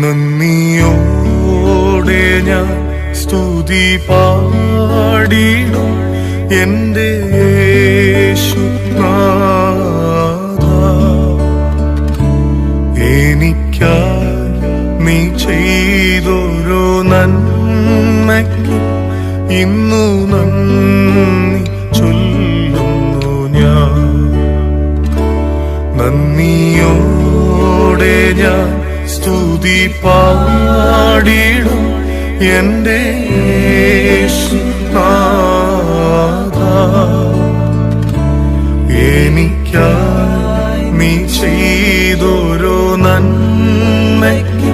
നന്ദിയോടെ ഞാൻ സ്തുതി പാടിടും എന്റെ യേശുനാഥ. എനിക്കായി നീ ചെയ്തൊരു നന്മയ്ക്ക് ഇന്നു നന്ദി ചൊല്ലുന്നു ഞാൻ. നന്ദിയോടെ ഞാൻ സ്തുതി പാടിടും എന്റെ യേശുനാഥ. എനിക്കായി നീ ചെയ്തൊരു നന്മയ്ക്ക്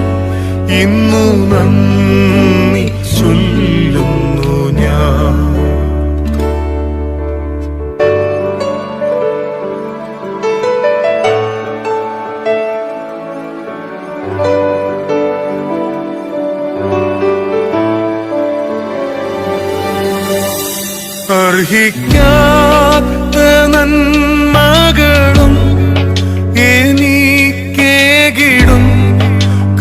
ഇന്നു നന്ദി ചൊല്ലുന്നു ഞാൻ. അർഹിക്കാത്ത നന്മകളും എനിക്കേകിടും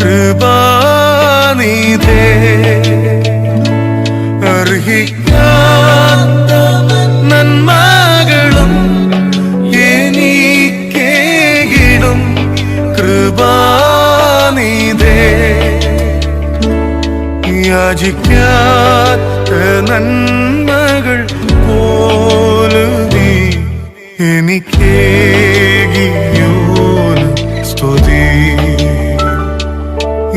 കൃപാനിധേ. അർഹിക്കാത്ത നന്മകളും എനിക്കേകിടും കൃപാനിധേ. യാചിക്കാത്ത നന്മകൾ പോലും നീ എനിക്കേകിയോന് സ്തുതി.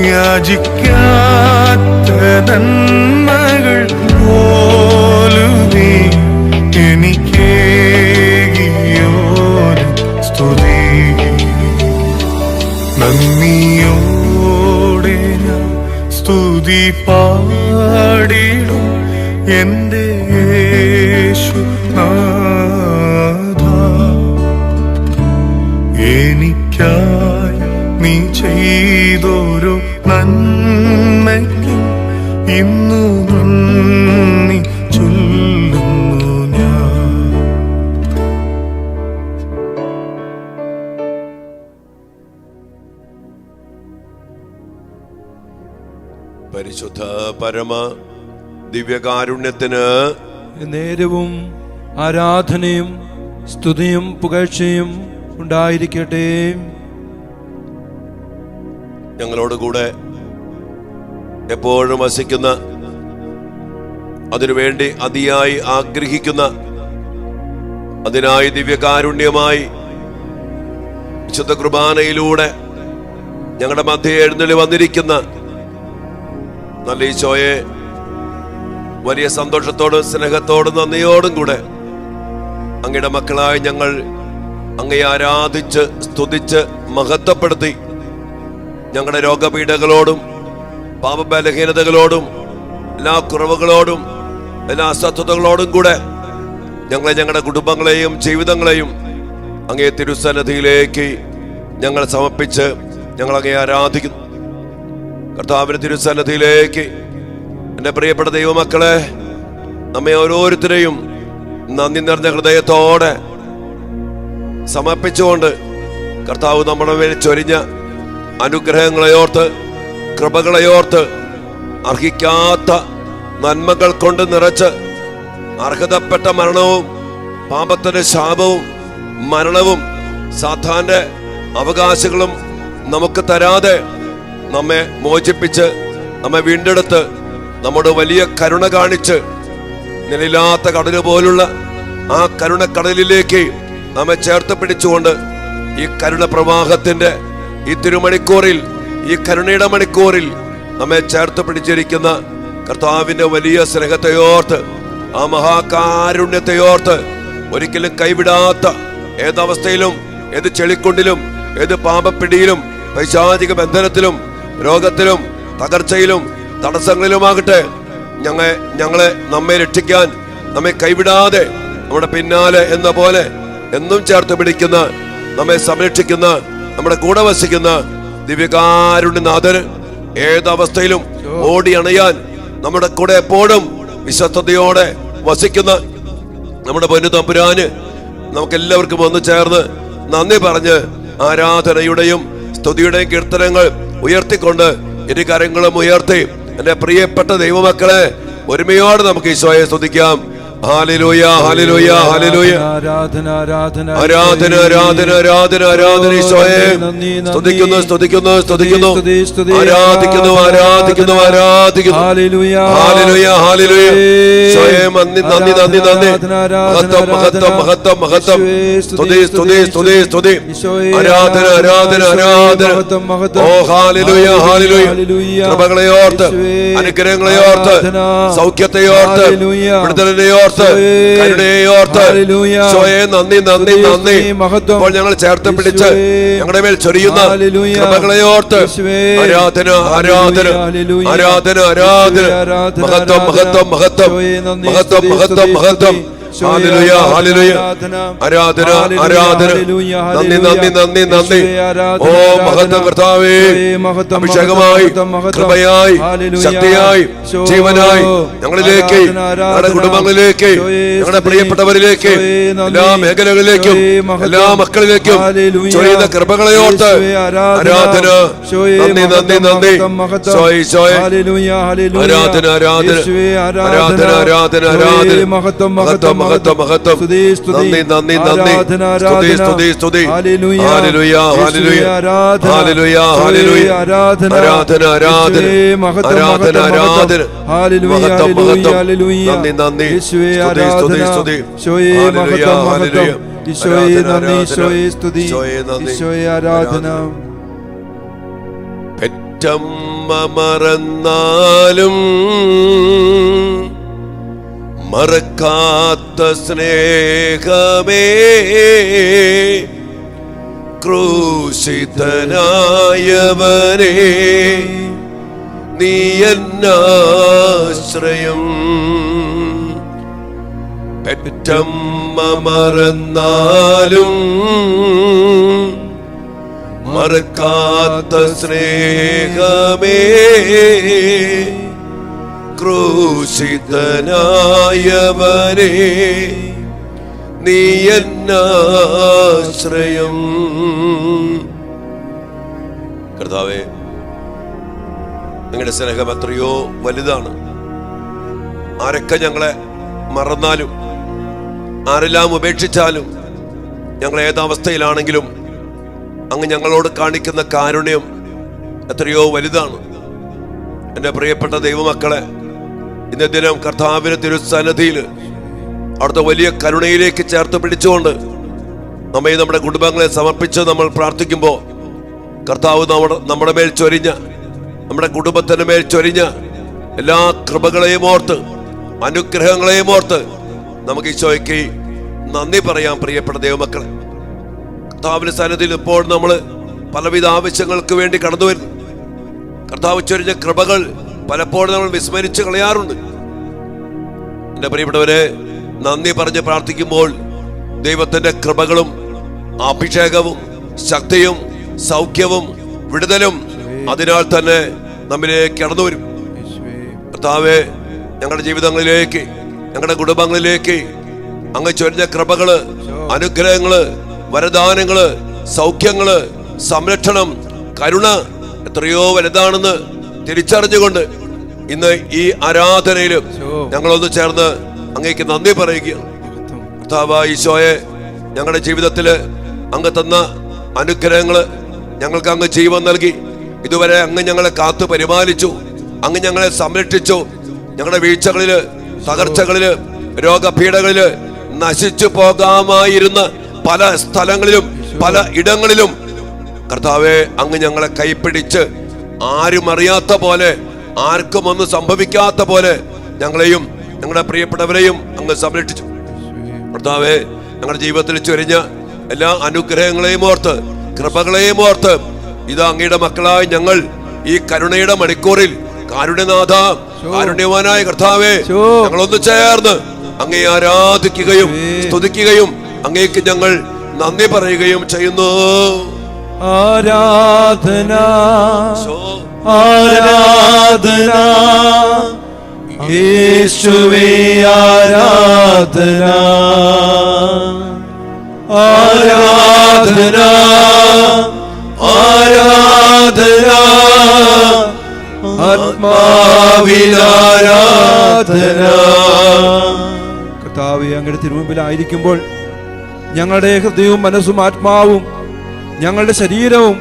യാചിക്കാത്ത നന്മകൾ പോലും നീ എനിക്കേകിയോന് സ്തുതി. നന്ദിയോടെ ഞാൻ സ്തുതി പാടിടും എന്റെ യേശുനാഥ. എനിക്കായി നീ ചെയ്തൊരു നന്മയ്ക്ക് ഇന്നു നന്ദി ചൊല്ലുന്നു ഞാൻ. പരിശുദ്ധ പരമ ദിവ്യകാരുണ്യത്തിന് നേരവും ആരാധനയും സ്തുതിയും പുകഴ്ചയും ഉണ്ടായിരിക്കട്ടെ. ഞങ്ങളോടുകൂടെ എപ്പോഴും വസിക്കുന്ന, അതിനുവേണ്ടി അതിയായി ആഗ്രഹിക്കുന്ന, അതിനായി ദിവ്യകാരുണ്യമായി വിശുദ്ധ കുർബാനയിലൂടെ ഞങ്ങളുടെ മധ്യേ എഴുന്നള്ളി വന്നിരിക്കുന്ന നല്ല ഈശോയെ വലിയ സന്തോഷത്തോടും സ്നേഹത്തോടും നന്ദിയോടും കൂടെ അങ്ങയുടെ മക്കളായി ഞങ്ങൾ അങ്ങയെ ആരാധിച്ച് സ്തുതിച്ച് മഹത്വപ്പെടുത്തി ഞങ്ങളുടെ രോഗപീഠകളോടും പാപബലഹീനതകളോടും എല്ലാ കുറവുകളോടും എല്ലാ അസ്വസ്ഥതകളോടും കൂടെ ഞങ്ങളെ, ഞങ്ങളുടെ കുടുംബങ്ങളെയും ജീവിതങ്ങളെയും അങ്ങേ തിരുസന്നിധിയിലേക്ക് ഞങ്ങൾ സമർപ്പിച്ച് ഞങ്ങൾ അങ്ങയെ ആരാധിക്കുന്നു. കർത്താവിന്റെ തിരുസന്നിധിയിലേക്ക് എൻ്റെ പ്രിയപ്പെട്ട ദൈവമക്കളെ, നമ്മെ ഓരോരുത്തരെയും നന്ദി നിറഞ്ഞ ഹൃദയത്തോടെ സമർപ്പിച്ചുകൊണ്ട് കർത്താവ് നമ്മുടെ മേൽ ചൊരിഞ്ഞ അനുഗ്രഹങ്ങളെയോർത്ത്, കൃപകളെയോർത്ത്, അർഹിക്കാത്ത നന്മകൾ കൊണ്ട് നിറച്ച് അർഹതപ്പെട്ട മരണവും പാപത്തിന്റെ ശാപവും മരണവും സാത്താന്റെ അവകാശങ്ങളും നമുക്ക് തരാതെ നമ്മെ മോചിപ്പിച്ച് നമ്മെ വീണ്ടെടുത്ത് നമ്മുടെ വലിയ കരുണ കാണിച്ച് നിലയില്ലാത്ത കടല് പോലുള്ള ആ കരുണക്കടലിലേക്ക് നമ്മെ ചേർത്ത് പിടിച്ചുകൊണ്ട് ഈ കരുണ പ്രവാഹത്തിന്റെ ഈ തിരുമണിക്കൂറിൽ, ഈ കരുണയുടെ മണിക്കൂറിൽ നമ്മെ ചേർത്ത് പിടിച്ചിരിക്കുന്ന കർത്താവിന്റെ വലിയ സ്നേഹത്തെയോർത്ത്, ആ മഹാകാരുണ്യത്തെയോർത്ത്, ഒരിക്കലും കൈവിടാത്ത, ഏതവസ്ഥയിലും ഏത് ചെളിക്കുണ്ടിലും ഏത് പാപപ്പിടിയിലും പൈശാചിക ബന്ധനത്തിലും രോഗത്തിലും തകർച്ചയിലും തടസ്സങ്ങളിലുമാകട്ടെ നമ്മെ രക്ഷിക്കാൻ, നമ്മെ കൈവിടാതെ നമ്മുടെ പിന്നാലെ എന്ന പോലെ എന്നും ചേർത്ത് പിടിക്കുന്ന, നമ്മെ സംരക്ഷിക്കുന്ന, നമ്മുടെ കൂടെ വസിക്കുന്ന ദിവ്യകാരുണ്യനാഥന് ഏതവസ്ഥയിലും ഓടി അണയാൻ നമ്മുടെ കൂടെ എപ്പോഴും വിശ്വസ്തയോടെ വസിക്കുന്ന നമ്മുടെ പൊന്നു തമ്പുരാന് നമുക്ക് എല്ലാവർക്കും ഒന്ന് ചേർന്ന് നന്ദി പറഞ്ഞ് ആരാധനയുടെയും സ്തുതിയുടെയും കീർത്തനങ്ങൾ ഉയർത്തിക്കൊണ്ട് ഇരു കരങ്ങളും ഉയർത്തി എന്റെ പ്രിയപ്പെട്ട ദൈവമക്കളെ ഒരുമയോടെ നമുക്ക് ഈശോയെ സ്തുതിക്കാം. Hallelujah, hallelujah, hallelujah. ആരാധന ആരാധന ആരാധന ആരാധന ആരാധന ആരാധന ഈശോയെ സ്തുതിക്കുന്നു, സ്തുതിക്കുന്നു, സ്തുതിക്കുന്നു, ആരാധിക്കുന്നു, ആരാധിക്കുന്നു, ആരാധിക്കുന്നു. Hallelujah, hallelujah, hallelujah. ഈശോയെ നന്ദി, നന്ദി, നന്ദി, നന്ദി. മഹത്വം, മഹത്വം, മഹത്വം, മഹത്വം. സ്തുതി, സ്തുതി, സ്തുതി, സ്തുതി. ആരാധന ആരാധന ആരാധന. ഓ ഹല്ലേലൂയ, ഹല്ലേലൂയ. കൃപകളെ ഓർത്ത്, അനുഗ്രഹങ്ങളെ ഓർത്ത്, സൗഖ്യത്തെ ഓർത്ത്, വിടുതലിനെ ഓർത്ത്, കരുണയെ ഓർത്ത് ഈശോയെ നന്ദി, നന്ദി, നന്ദി. ഇപ്പോൾ ഞങ്ങൾ ചേർത്ത് പിടിച്ച് ഞങ്ങളുടെ മേൽ ചൊരിയുന്ന കൃപകളെ ഓർത്ത് ആരാധന ആരാധന ആരാധന ആരാധന. മഹത്വം, മഹത്വം, മഹത്വം, മഹത്വം, മഹത്വം, മഹത്വം. Hallelujah, hallelujah. ആരാധന ആരാധന. നന്ദി, നന്ദി, നന്ദി, നന്ദി. ഓ മഹത്വം കർത്താവേ, അഭിഷേകമായി, കൃപയായി, ശക്തിയായി, ജീവനായി ഞങ്ങളിലേക്ക്, ഞങ്ങളുടെ കുടുംബങ്ങളിലേക്ക്, ഞങ്ങളുടെ പ്രിയപ്പെട്ടവരിലേക്ക്, എല്ലാ മേഖലകളിലേക്കും, എല്ലാ മക്കളിലേക്കും ചൊരിയുന്ന കൃപകളെ ഓർത്ത് ആരാധന. നന്ദി, നന്ദി, നന്ദി. ആരാധന ആരാധന ആരാധന ആരാധന ആരാധന. മഹത്വം, മഹത്വം, മഹത്വം. നന്ദി, നന്ദി, നന്ദി. സ്തുതി, സ്തുതി, സ്തുതി. Hallelujah, hallelujah, hallelujah, hallelujah. ആരാധന ആരാധന ആരാധന ആരാധന. മഹത്വം, മഹത്വം. നന്ദി, നന്ദി. സ്തുതി, സ്തുതി, സ്തുതി. Hallelujah, hallelujah. ഈശോയെ നന്ദി, ഈശോയെ സ്തുതി, ഈശോയെ ആരാധന. പെറ്റമ്മ മറന്നാലും മറക്കാത്ത സ്നേഹമേ, ക്രൂശിതനായവനേ, നീ എന്നാശ്രയം. പെറ്റമ്മ മറന്നാലും മറക്കാത്ത സ്നേഹമേ, ക്രൂശിതനായവനേ, നീ എന്നാശ്രയം. കർത്താവേ, നിങ്ങളുടെ സ്നേഹം എത്രയോ വലുതാണ്. ആരൊക്കെ ഞങ്ങളെ മറന്നാലും, ആരെല്ലാം ഉപേക്ഷിച്ചാലും, ഞങ്ങൾ ഏതവസ്ഥയിലാണെങ്കിലും അങ്ങ് ഞങ്ങളോട് കാണിക്കുന്ന കാരുണ്യം എത്രയോ വലുതാണ്. എൻ്റെ പ്രിയപ്പെട്ട ദൈവമക്കളെ, ഇന്ന ദിനം കർത്താവിന്റെ തിരുസന്നിധിയിൽ അവിടുത്തെ വലിയ കരുണയിലേക്ക് ചേർത്ത് പിടിച്ചുകൊണ്ട് നമ്മെ, നമ്മുടെ കുടുംബങ്ങളെ സമർപ്പിച്ച് നമ്മൾ പ്രാർത്ഥിക്കുമ്പോൾ കർത്താവ് നമ്മുടെ മേൽ ചൊരിഞ്ഞ, നമ്മുടെ കുടുംബത്തിന് മേൽ ചൊരിഞ്ഞ എല്ലാ കൃപകളെയും ഓർത്ത്, അനുഗ്രഹങ്ങളെയും ഓർത്ത് നമുക്ക് ഈശോയ്ക്ക് നന്ദി പറയാം. പ്രിയപ്പെട്ട ദൈവമക്കളെ, കർത്താവിന്റെ സന്നിധിയിൽ ഇപ്പോൾ നമ്മൾ പലവിധ ആവശ്യങ്ങൾക്ക് വേണ്ടി കടന്നു വരുന്നു. കർത്താവ് ചൊരിഞ്ഞ കൃപകൾ പലപ്പോഴും നമ്മൾ വിസ്മരിച്ച് കളയാറുണ്ട്. എൻ്റെ പ്രിയപ്പെട്ടവരെ, നന്ദി പറഞ്ഞ് പ്രാർത്ഥിക്കുമ്പോൾ ദൈവത്തിന്റെ കൃപകളും അഭിഷേകവും ശക്തിയും സൗഖ്യവും വിടുതലും അതിനാൽ തന്നെ നമ്മിലേക്ക് കടന്നു വരും. കർത്താവേ, ഞങ്ങളുടെ ജീവിതങ്ങളിലേക്ക്, ഞങ്ങളുടെ കുടുംബങ്ങളിലേക്ക് അങ്ങ് ചൊരിഞ്ഞ കൃപകള്, അനുഗ്രഹങ്ങള്, വരദാനങ്ങള്, സൗഖ്യങ്ങള്, സംരക്ഷണം, കരുണ എത്രയോ വലുതാണെന്ന് തിരിച്ചറിഞ്ഞുകൊണ്ട് ഇന്ന് ഈ ആരാധനയിൽ ഞങ്ങളൊന്ന് ചേർന്ന് അങ്ങേക്ക് നന്ദി പറയുകയാണ്. കർത്താവായ ഈശോയെ, ഞങ്ങളുടെ ജീവിതത്തില് അങ്ങ് തന്ന അനുഗ്രഹങ്ങള്, ഞങ്ങൾക്ക് അങ്ങ് ജീവൻ നൽകി. ഇതുവരെ അങ്ങ് ഞങ്ങളെ കാത്തു പരിപാലിച്ചു, അങ്ങ് ഞങ്ങളെ സംരക്ഷിച്ചു. ഞങ്ങളുടെ വീഴ്ചകളില്, തകർച്ചകളില്, രോഗപീഠകളില് നശിച്ചു പോകാമായിരുന്ന പല സ്ഥലങ്ങളിലും, പല ഇടങ്ങളിലും കർത്താവെ, അങ്ങ് ഞങ്ങളെ കൈപ്പിടിച്ച് ആരും അറിയാത്ത പോലെ, ആർക്കും ഒന്നും സംഭവിക്കാത്ത പോലെ ഞങ്ങളെയും ഞങ്ങളുടെ പ്രിയപ്പെട്ടവരെയും അങ്ങ് സംരക്ഷിച്ചു. കർത്താവെ, ഞങ്ങളുടെ ജീവിതത്തിൽ ചൊരിഞ്ഞ എല്ലാ അനുഗ്രഹങ്ങളെയും ഓർത്ത്, കൃപകളെയും ഓർത്ത് ഇതാ അങ്ങയുടെ മക്കളായി ഞങ്ങൾ ഈ കരുണയുടെ മണിക്കൂറിൽ, കാരുണ്യനാഥ, കാരുണ്യവാനായ കർത്താവെ, ഞങ്ങളൊന്ന് ചേർന്ന് അങ്ങയെ ആരാധിക്കുകയും സ്തുതിക്കുകയും അങ്ങേക്ക് ഞങ്ങൾ നന്ദി പറയുകയും ചെയ്യുന്നു. ആരാധന ആരാധന യേശുവേ, ആരാധന ആരാധന ആരാധന കർത്താവേ, അങ്ങയുടെ തിരുമുമ്പിലായിരിക്കുമ്പോൾ ഞങ്ങളുടെ ഹൃദയവും മനസ്സും ആത്മാവും ഞങ്ങളുടെ ശരീരവും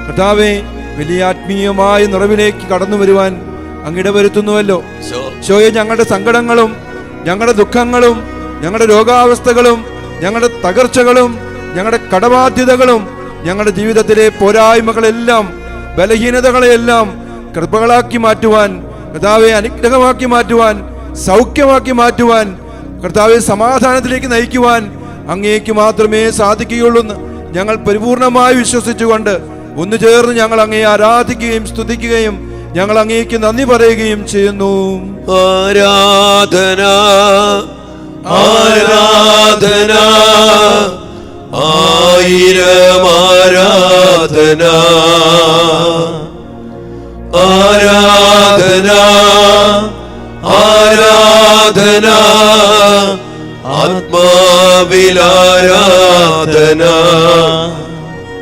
കർത്താവേ വലിയ ആത്മീയമായ നിറവിലേക്ക് കടന്നു വരുവാൻ അങ്ങിട വരുത്തുന്നുവല്ലോ. ഈശോയെ, ഞങ്ങളുടെ സങ്കടങ്ങളും ഞങ്ങളുടെ ദുഃഖങ്ങളും ഞങ്ങളുടെ രോഗാവസ്ഥകളും ഞങ്ങളുടെ തകർച്ചകളും ഞങ്ങളുടെ കടബാധ്യതകളും ഞങ്ങളുടെ ജീവിതത്തിലെ പോരായ്മകളെല്ലാം ബലഹീനതകളെയെല്ലാം കൃപകളാക്കി മാറ്റുവാൻ, കർത്താവെ അനുഗ്രഹമാക്കി മാറ്റുവാൻ, സൗഖ്യമാക്കി മാറ്റുവാൻ, കർത്താവെ സമാധാനത്തിലേക്ക് നയിക്കുവാൻ അങ്ങേക്ക് മാത്രമേ സാധിക്കുകയുള്ളൂ ഞങ്ങൾ പരിപൂർണമായി വിശ്വസിച്ചുകൊണ്ട് ഒന്നു ചേർന്ന് ഞങ്ങൾ അങ്ങയെ ആരാധിക്കുകയും സ്തുതിക്കുകയും ഞങ്ങൾ അങ്ങേക്ക് നന്ദി പറയുകയും ചെയ്യുന്നു. ആരാധന ആരാധന ആയിരം ആരാധന ആരാധന ആരാധന ആത്മാവിലാരാധന.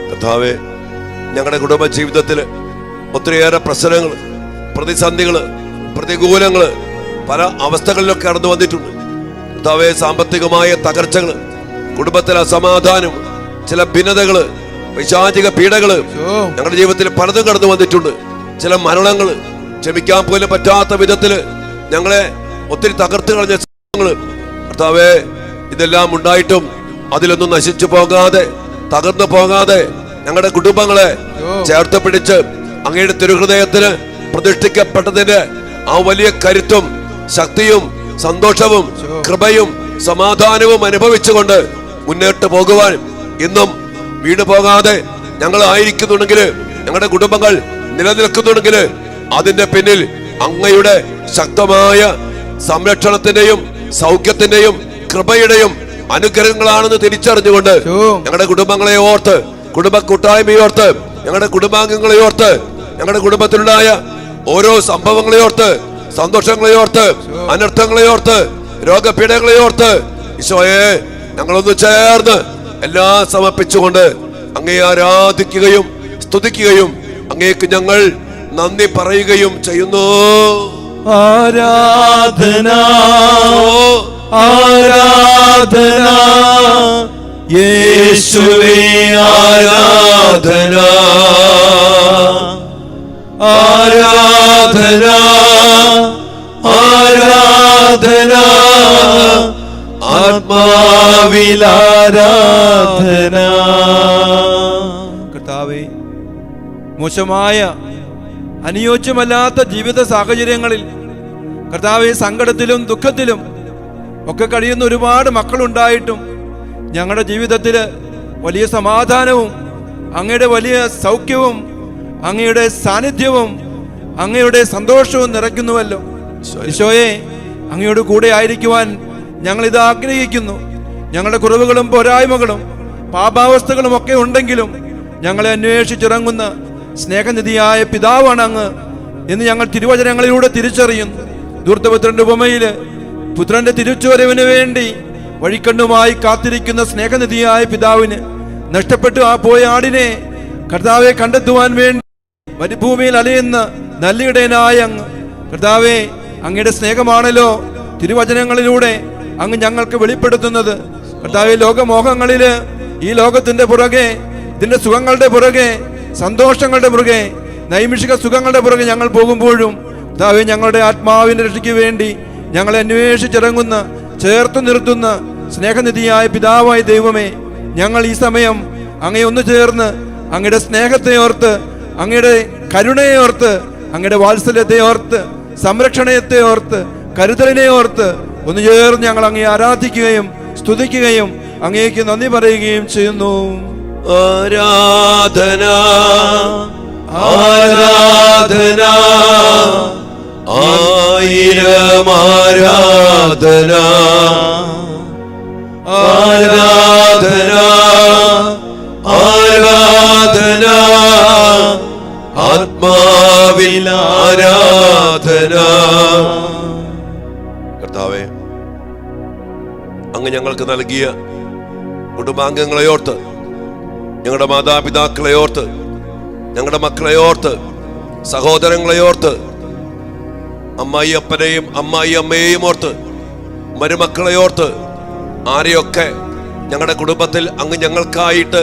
കർത്താവേ, ഞങ്ങളുടെ കുടുംബ ജീവിതത്തില് ഒത്തിരിയേറെ പ്രശ്നങ്ങൾ, പ്രതിസന്ധികള്, പ്രതികൂലങ്ങള് പല അവസ്ഥകളിലൊക്കെ കടന്നു വന്നിട്ടുണ്ട്. കർത്താവേ, സാമ്പത്തികമായ തകർച്ചകള്, കുടുംബത്തിലെ അസമാധാനം, ചില ഭിന്നതകള്, പൈശാചിക പീഡകള് ഞങ്ങളുടെ ജീവിതത്തിൽ പലതും കടന്നു വന്നിട്ടുണ്ട്. ചില മരണങ്ങള്, ക്ഷമിക്കാൻ പോലും പറ്റാത്ത വിധത്തില് ഞങ്ങളെ ഒത്തിരി തകർത്ത് കളഞ്ഞ സംഭവങ്ങള്. കർത്താവേ, ഇതെല്ലാം ഉണ്ടായിട്ടും അതിലൊന്നും നശിച്ചു പോകാതെ, തകർന്നു പോകാതെ ഞങ്ങളുടെ കുടുംബങ്ങളെ ചേർത്ത് പിടിച്ച് അങ്ങയുടെ തിരുഹൃദയത്തിന് പ്രതിഷ്ഠിക്കപ്പെട്ടതിന്റെ ആ വലിയ കരുത്തും ശക്തിയും സന്തോഷവും കൃപയും സമാധാനവും അനുഭവിച്ചുകൊണ്ട് മുന്നോട്ട് പോകുവാൻ ഇന്നും വീട് പോകാതെ ഞങ്ങൾ ആയിരിക്കുന്നുണ്ടെങ്കിൽ, ഞങ്ങളുടെ കുടുംബങ്ങൾ നിലനിൽക്കുന്നുണ്ടെങ്കിൽ അതിന്റെ പിന്നിൽ അങ്ങയുടെ ശക്തമായ സംരക്ഷണത്തിന്റെയും സൗഖ്യത്തിന്റെയും കൃപയുടെയും അനുഗ്രഹങ്ങളാണെന്ന് തിരിച്ചറിഞ്ഞുകൊണ്ട് ഞങ്ങളുടെ കുടുംബങ്ങളെ ഓർത്ത്, കുടുംബ കൂട്ടായ്മയെ ഓർത്ത്, ഞങ്ങളുടെ കുടുംബാംഗങ്ങളെ ഓർത്ത്, ഞങ്ങളുടെ കുടുംബത്തിലുണ്ടായ ഓരോ സംഭവങ്ങളെ ഓർത്ത്, സന്തോഷങ്ങളെ ഓർത്ത്, അനർത്ഥങ്ങളെ ഓർത്ത്, രോഗപീഠകളെ ഓർത്ത് ഈശോയെ ഞങ്ങളൊന്ന് ചേർന്ന് എല്ലാം സമർപ്പിച്ചുകൊണ്ട് അങ്ങയെ ആരാധിക്കുകയും സ്തുതിക്കുകയും അങ്ങേക്ക് ഞങ്ങൾ നന്ദി പറയുകയും ചെയ്യുന്നു. ആരാധന ആരാധന യേശുവേ, ആരാധന ആരാധന ആരാധന ആത്മാവിലാരാധന. കർത്താവേ, മോശമായ അനുയോജ്യമല്ലാത്ത ജീവിത സാഹചര്യങ്ങളിൽ കർത്താവേ, സങ്കടത്തിലും ദുഃഖത്തിലും ഒക്കെ കഴിയുന്ന ഒരുപാട് മക്കളുണ്ടായിട്ടും ഞങ്ങളുടെ ജീവിതത്തിൽ വലിയ സമാധാനവും അങ്ങയുടെ വലിയ സൗഖ്യവും അങ്ങയുടെ സാന്നിധ്യവും അങ്ങയുടെ സന്തോഷവും നിറയ്ക്കുന്നുവല്ലോ. ഈശോയെ, അങ്ങയോട് കൂടെ ആയിരിക്കുവാൻ ഞങ്ങളിത് ആഗ്രഹിക്കുന്നു. ഞങ്ങളുടെ കുറവുകളും പോരായ്മകളും പാപാവസ്ഥകളും ഒക്കെ ഉണ്ടെങ്കിലും ഞങ്ങളെ അന്വേഷിച്ചിറങ്ങുന്ന സ്നേഹനിധിയായ പിതാവാണ് അങ്ങ് എന്ന് ഞങ്ങൾ തിരുവചനങ്ങളിലൂടെ തിരിച്ചറിയുന്നു. ധൂർത്തപുത്രന്റെ ഉപമയില് പുത്രന്റെ തിരിച്ചുവരവിന് വേണ്ടി വഴിക്കണ്ണുമായി കാത്തിരിക്കുന്ന സ്നേഹനിധിയായ പിതാവിന് നഷ്ടപ്പെട്ടു ആ പോയ ആടിനെ കർത്താവെ കണ്ടെത്തുവാൻ വേണ്ടി മരുഭൂമിയിൽ അലയുന്ന നല്ലിടയനായ അങ്ങ് കർത്താവെ, അങ്ങയുടെ സ്നേഹമാണല്ലോ തിരുവചനങ്ങളിലൂടെ അങ്ങ് ഞങ്ങൾക്ക് വെളിപ്പെടുത്തുന്നത്. കർത്താവെ, ലോകമോഹങ്ങളില് ഈ ലോകത്തിന്റെ പുറകെ, ഇതിന്റെ സുഖങ്ങളുടെ പുറകെ, സന്തോഷങ്ങളുടെ പുറകെ, നൈമിഷിക സുഖങ്ങളുടെ പുറകെ ഞങ്ങൾ പോകുമ്പോഴും കർത്താവെ, ഞങ്ങളുടെ ആത്മാവിന്റെ രക്ഷയ്ക്ക് വേണ്ടി ഞങ്ങളെ അന്വേഷിച്ചിറങ്ങുന്ന, ചേർത്ത് നിർത്തുന്ന സ്നേഹനിധിയായ പിതാവായ ദൈവമേ, ഞങ്ങൾ ഈ സമയം അങ്ങയെ ഒന്ന് ചേർന്ന് അങ്ങയുടെ സ്നേഹത്തെ ഓർത്ത്, അങ്ങയുടെ കരുണയെ ഓർത്ത്, അങ്ങയുടെ വാത്സല്യത്തെ ഓർത്ത്, സംരക്ഷണത്തെ ഓർത്ത്, കരുതലിനെ ഓർത്ത് ഒന്ന് ചേർന്ന് ഞങ്ങൾ അങ്ങയെ ആരാധിക്കുകയും സ്തുതിക്കുകയും അങ്ങേക്ക് നന്ദി പറയുകയും ചെയ്യുന്നു. ആരാധന ആരാധന ആയിരം ആരാധന ആരാധന ആരാധന ആത്മാവിൽ ആരാധന. കർത്താവേ, അങ്ങ് ഞങ്ങൾക്ക് നൽകിയ കുടുംബാംഗങ്ങളെ ഓർത്ത്, ഞങ്ങളുടെ മാതാപിതാക്കളെ ഓർത്ത്, ഞങ്ങളുടെ മക്കളെ ഓർത്ത്, സഹോദരങ്ങളെ ഓർത്ത്, അമ്മായി അപ്പനെയും അമ്മായി അമ്മയെയും ഓർത്ത്, മരുമക്കളെ ഓർത്ത്, ആരെയൊക്കെ ഞങ്ങളുടെ കുടുംബത്തിൽ അങ്ങ് ഞങ്ങൾക്കായിട്ട്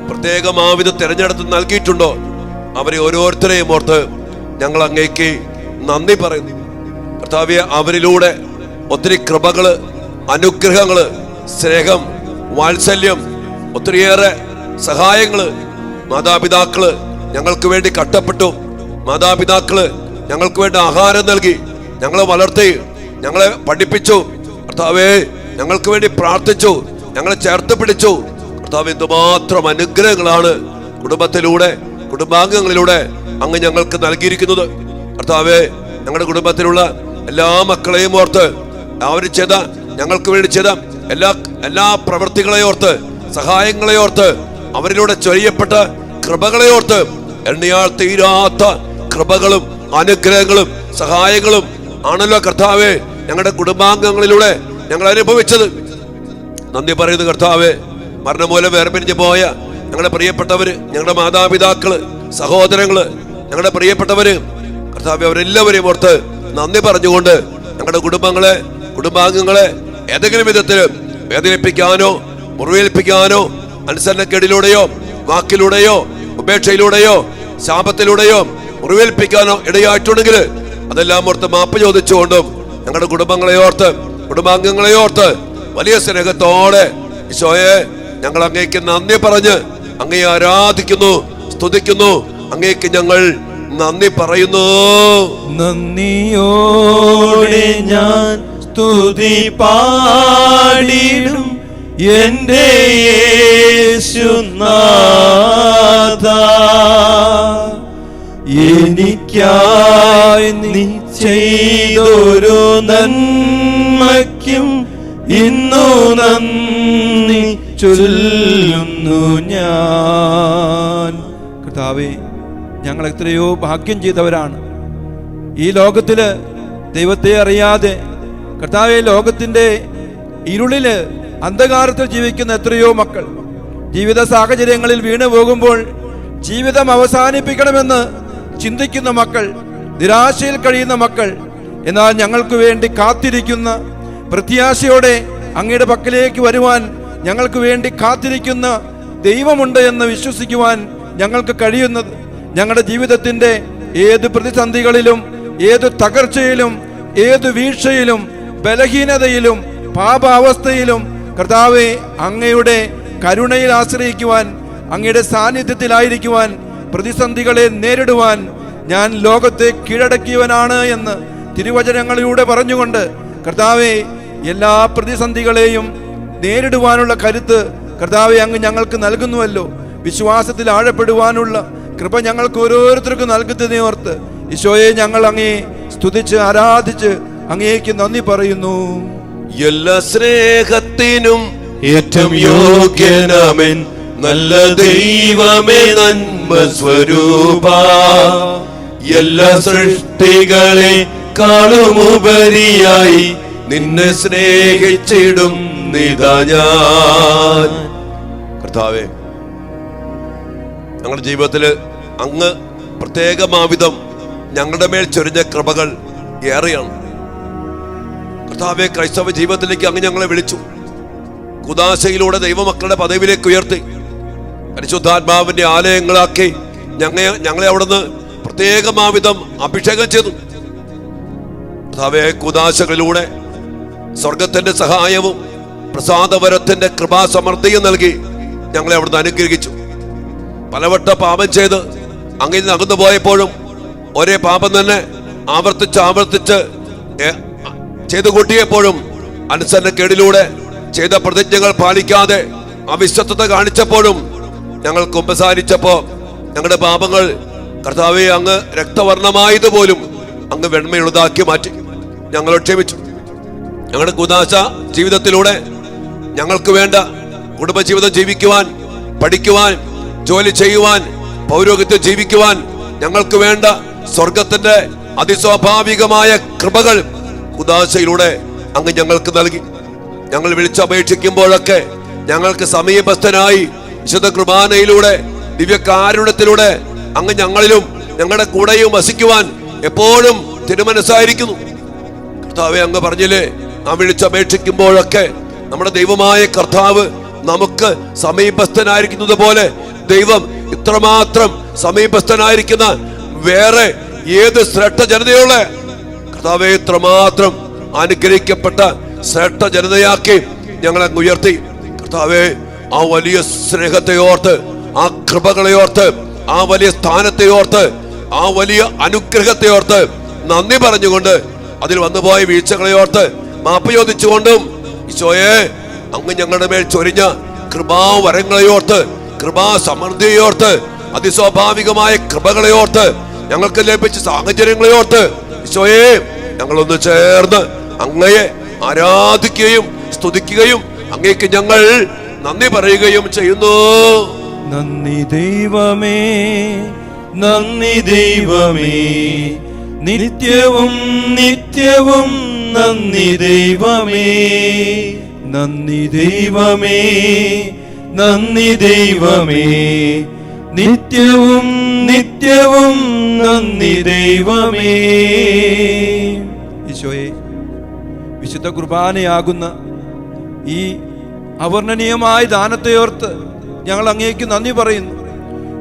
പ്രത്യേകമാവിധം തിരഞ്ഞെടുത്ത് നൽകിയിട്ടുണ്ടോ അവരെ ഓരോരുത്തരെയും ഓർത്ത് ഞങ്ങൾ അങ്ങേക്ക് നന്ദി പറയുന്നു. കർത്താവേ, അവരിലൂടെ ഒത്തിരി കൃപകള്, അനുഗ്രഹങ്ങള്, സ്നേഹം, വാത്സല്യം, ഒത്തിരിയേറെ സഹായങ്ങള്, മാതാപിതാക്കള് ഞങ്ങൾക്ക് വേണ്ടി കഷ്ടപ്പെട്ടു, മാതാപിതാക്കള് ഞങ്ങൾക്ക് വേണ്ടി ആഹാരം നൽകി, ഞങ്ങളെ വളർത്തി, ഞങ്ങളെ പഠിപ്പിച്ചു. കർത്താവേ, ഞങ്ങൾക്ക് വേണ്ടി പ്രാർത്ഥിച്ചു, ഞങ്ങളെ ചേർത്ത് പിടിച്ചു. കർത്താവ്, എന്തുമാത്രം അനുഗ്രഹങ്ങളാണ് കുടുംബത്തിലൂടെ, കുടുംബാംഗങ്ങളിലൂടെ അങ്ങ് ഞങ്ങൾക്ക് നൽകിയിരിക്കുന്നത്. കർത്താവേ, ഞങ്ങളുടെ കുടുംബത്തിലുള്ള എല്ലാ മക്കളെയും ഓർത്ത്, അവർ ചെയ്ത, ഞങ്ങൾക്ക് വേണ്ടി ചെയ്ത എല്ലാ പ്രവൃത്തികളെ ഓർത്ത്, സഹായങ്ങളെ ഓർത്ത്, അവരിലൂടെ ചൊരിയപ്പെട്ട കൃപകളെ ഓർത്ത്, എണ്ണിയാൽ തീരാത്ത കൃപകളും അനുഗ്രഹങ്ങളും സഹായങ്ങളും ആണല്ലോ കർത്താവേ ഞങ്ങളുടെ കുടുംബാംഗങ്ങളിലൂടെ ഞങ്ങൾ അനുഭവിച്ചത്. നന്ദി പറയുന്നു കർത്താവേ. മരണം മൂലം വേർപിരിഞ്ഞു പോയ ഞങ്ങളുടെ പ്രിയപ്പെട്ടവര്, ഞങ്ങളുടെ മാതാപിതാക്കള്, സഹോദരങ്ങള്, ഞങ്ങളുടെ പ്രിയപ്പെട്ടവര്, കർത്താവേ, അവരെല്ലാവരെയും ഓർത്ത് നന്ദി പറഞ്ഞുകൊണ്ട് ഞങ്ങളുടെ കുടുംബങ്ങളെ, കുടുംബാംഗങ്ങളെ ഏതെങ്കിലും വിധത്തിൽ വേദനിപ്പിക്കാനോ മുറിവേൽപ്പിക്കാനോ അനുസരണക്കേടിലൂടെയോ വാക്കിലൂടെയോ ഉപേക്ഷയിലൂടെയോ ശാപത്തിലൂടെയോ മുറിവേൽപ്പിക്കാനോ ഇടയായിട്ടുണ്ടെങ്കിൽ അതെല്ലാം ഓർത്ത് മാപ്പ് ചോദിച്ചുകൊണ്ടും ഞങ്ങളുടെ കുടുംബങ്ങളെ ഓർത്ത്, കുടുംബാംഗങ്ങളെ ഓർത്ത് വലിയ സ്നേഹത്തോടെ ഈശോയെ ഞങ്ങൾ അങ്ങേക്ക് നന്ദി പറഞ്ഞ് അങ്ങേ ആരാധിക്കുന്നു, സ്തുതിക്കുന്നു. അങ്ങേക്ക് ഞങ്ങൾ നന്ദി പറയുന്നു. നന്ദിയോടെ ഞാൻ സ്തുതി പാടിടും എന്റെ യേശുനാഥാ. എനിക്കായി നീ ചെയ്തൊരു നന്മയ്ക്കും ഇന്നു നന്ദി ചൊല്ലുന്നു ഞാൻ. കർത്താവേ, ഞങ്ങൾ എത്രയോ ഭാഗ്യം ചെയ്തവരാണ്. ഈ ലോകത്തില് ദൈവത്തെ അറിയാതെ, കർത്താവേ, ലോകത്തിന്റെ ഇരുളില് അന്ധകാരത്തിൽ ജീവിക്കുന്ന എത്രയോ മക്കൾ, ജീവിത സാഹചര്യങ്ങളിൽ വീണു പോകുമ്പോൾ ജീവിതം അവസാനിപ്പിക്കണമെന്ന് ചിന്തിക്കുന്ന മക്കൾ, നിരാശയിൽ കഴിയുന്ന മക്കൾ, എന്നാൽ ഞങ്ങൾക്ക് വേണ്ടി കാത്തിരിക്കുന്ന, പ്രത്യാശയോടെ അങ്ങയുടെ പക്കലേക്ക് വരുവാൻ ഞങ്ങൾക്ക് വേണ്ടി കാത്തിരിക്കുന്ന ദൈവമുണ്ട് എന്ന് വിശ്വസിക്കുവാൻ ഞങ്ങൾക്ക് കഴിയുന്നത് ഞങ്ങളുടെ ജീവിതത്തിന്റെ ഏത് പ്രതിസന്ധികളിലും, ഏത് തകർച്ചയിലും, ഏത് വീഴ്ചയിലും, ബലഹീനതയിലും, പാപാവസ്ഥയിലും കർത്താവെ അങ്ങയുടെ കരുണയിൽ ആശ്രയിക്കുവാൻ, അങ്ങയുടെ സാന്നിധ്യത്തിലായിരിക്കുവാൻ, പ്രതിസന്ധികളെ നേരിടുവാൻ ഞാൻ ലോകത്തെ കീഴടക്കിയവനാണ് എന്ന് തിരുവചനങ്ങളിലൂടെ പറഞ്ഞുകൊണ്ട് കർത്താവെ എല്ലാ പ്രതിസന്ധികളെയും നേരിടുവാനുള്ള കരുത്ത് കർത്താവെ അങ്ങ് ഞങ്ങൾക്ക് നൽകുന്നുവല്ലോ. വിശ്വാസത്തിൽ ആഴപ്പെടുവാനുള്ള കൃപ ഞങ്ങൾക്ക് ഓരോരുത്തർക്കും നൽകുന്നതിനെ ഓർത്ത് ഈശോയെ ഞങ്ങൾ അങ്ങേ സ്തുതിച്ച് ആരാധിച്ച് അങ്ങേക്ക് നന്ദി പറയുന്നു. എല്ലാ സ്നേഹത്തിനും ഏറ്റവും യോഗ്യനാമൻ നല്ല ദൈവമേ, നന്മ സ്വരൂപ, എല്ലാ സൃഷ്ടികളെ കാളുമുപരിയായി നിന്നെ സ്നേഹിച്ചിടും നിതാ ഞാൻ. കർത്താവേ, ഞങ്ങളുടെ ജീവിതത്തില് അങ്ങ് പ്രത്യേകമാവിധം ഞങ്ങളുടെ മേൽ ചൊരിഞ്ഞ കൃപകൾ ഏറെയാണ്. കർത്താവേ, ക്രൈസ്തവ ജീവിതത്തിലേക്ക് അങ്ങ് ഞങ്ങളെ വിളിച്ചു. കുദാശയിലൂടെ ദൈവമക്കളുടെ പദവിയിലേക്ക് ഉയർത്തി പരിശുദ്ധാത്മാവിന്റെ ആലയങ്ങളാക്കി ഞങ്ങളെ അവിടുന്ന് പ്രത്യേകമാവിധം അഭിഷേകം ചെയ്തു. കർത്താവേ, കുദാശകളിലൂടെ സ്വർഗത്തിന്റെ സഹായവും പ്രസാദവരത്തിന്റെ കൃപാസമൃദ്ധിയും നൽകി ഞങ്ങളെ അവിടുന്ന് അനുഗ്രഹിച്ചു. പലവട്ട പാപം ചെയ്ത് അങ്ങിൽ നിന്ന് അകന്നു പോയപ്പോഴും ഒരേ പാപം തന്നെ ആവർത്തിച്ച് ചെയ്തു കൂട്ടിയപ്പോഴും അനുസരണക്കേടിലൂടെ ചെയ്ത പ്രതിജ്ഞകൾ പാലിക്കാതെ അവിശ്വസ്തത കാണിച്ചപ്പോഴും ഞങ്ങൾ കുമ്പസാരിച്ചപ്പോ ഞങ്ങളുടെ പാപങ്ങൾ കർത്താവെ അങ്ങ് രക്തവർണ്ണമായതുപോലും അങ്ങ് വെണ്മയുള്ളതാക്കി മാറ്റി. ഞങ്ങൾ ക്ഷമിച്ചു. ഞങ്ങളുടെ കുദാശ ജീവിതത്തിലൂടെ ഞങ്ങൾക്ക് വേണ്ട കുടുംബജീവിതം ജീവിക്കുവാൻ, പഠിക്കുവാൻ, ജോലി ചെയ്യുവാൻ, പൗരോഹിത്യം ജീവിക്കുവാൻ ഞങ്ങൾക്ക് വേണ്ട സ്വർഗത്തിന്റെ അതിസ്വാഭാവികമായ കൃപകൾ കുദാശയിലൂടെ അങ്ങ് ഞങ്ങൾക്ക് നൽകി. ഞങ്ങൾ വിളിച്ചപേക്ഷിക്കുമ്പോഴൊക്കെ ഞങ്ങൾക്ക് സമീപസ്ഥനായി വിശുദ്ധ കുർബാനയിലൂടെ, ദിവ്യകാരുണ്യത്തിലൂടെ അങ്ങ് ഞങ്ങളിലും ഞങ്ങളുടെ കൂടെയും വസിക്കുവാൻ എപ്പോഴും തിരുമനസ്സായിരിക്കുന്നു. കർത്താവെ, അങ്ങ് പറഞ്ഞില്ലേ, നാം വിളിച്ചപേക്ഷിക്കുമ്പോഴൊക്കെ നമ്മുടെ ദൈവമായ കർത്താവ് നമുക്ക് സമീപസ്ഥനായിരിക്കുന്നത് പോലെ ദൈവം ഇത്രമാത്രം സമീപസ്ഥനായിരിക്കുന്ന വേറെ ഏത് ശ്രേഷ്ഠ ജനതയുള്ള കർത്താവെ, ഇത്രമാത്രം അനുഗ്രഹിക്കപ്പെട്ട ശ്രേഷ്ഠ ജനതയാക്കി ഞങ്ങളെ ഉയർത്തി. കർത്താവെ, ആ വലിയ സ്നേഹത്തെ ഓർത്ത്, ആ കൃപകളെ ഓർത്ത്, ആ വലിയ സ്ഥാനത്തെ ഓർത്ത്, ആ വലിയ അനുഗ്രഹത്തെ ഓർത്ത് നന്ദി പറഞ്ഞുകൊണ്ട്, അതിൽ വന്നുപോയ വീഴ്ചകളെ ഓർത്ത് മാപ്പ് ചോദിച്ചുകൊണ്ടും, ഈശോയെ, അങ്ങ് ഞങ്ങളുടെ മേൽ ചൊരിഞ്ഞ കൃപാവരങ്ങളെ ഓർത്ത്, കൃപാ സമൃദ്ധിയെ ഓർത്ത്, അതിസ്വാഭാവികമായ കൃപകളെ ഓർത്ത്, ഞങ്ങൾക്ക് ലഭിച്ച സാഹചര്യങ്ങളെ ഓർത്ത്, ഈശോയെ, ഞങ്ങളൊന്ന് ചേർന്ന് അങ്ങയെ ആരാധിക്കുകയും സ്തുതിക്കുകയും അങ്ങേക്ക് ഞങ്ങൾ നന്ദി പറയുകയും ചെയ്യുന്നു. നന്ദി ദൈവമേ, നന്ദി ദൈവമേ, നിത്യവും നിത്യവും നന്ദി ദൈവമേ, നന്ദി ദൈവമേ, നന്ദി ദൈവമേ, നിത്യവും നിത്യവും നന്ദി ദൈവമേ. ഈശോയെ, വിശുദ്ധ കുർബാനയാകുന്ന ഈ അവർണ്ണനീയമായ ദാനത്തെയോർത്ത് ഞങ്ങൾ അങ്ങേക്ക് നന്ദി പറയുന്നു.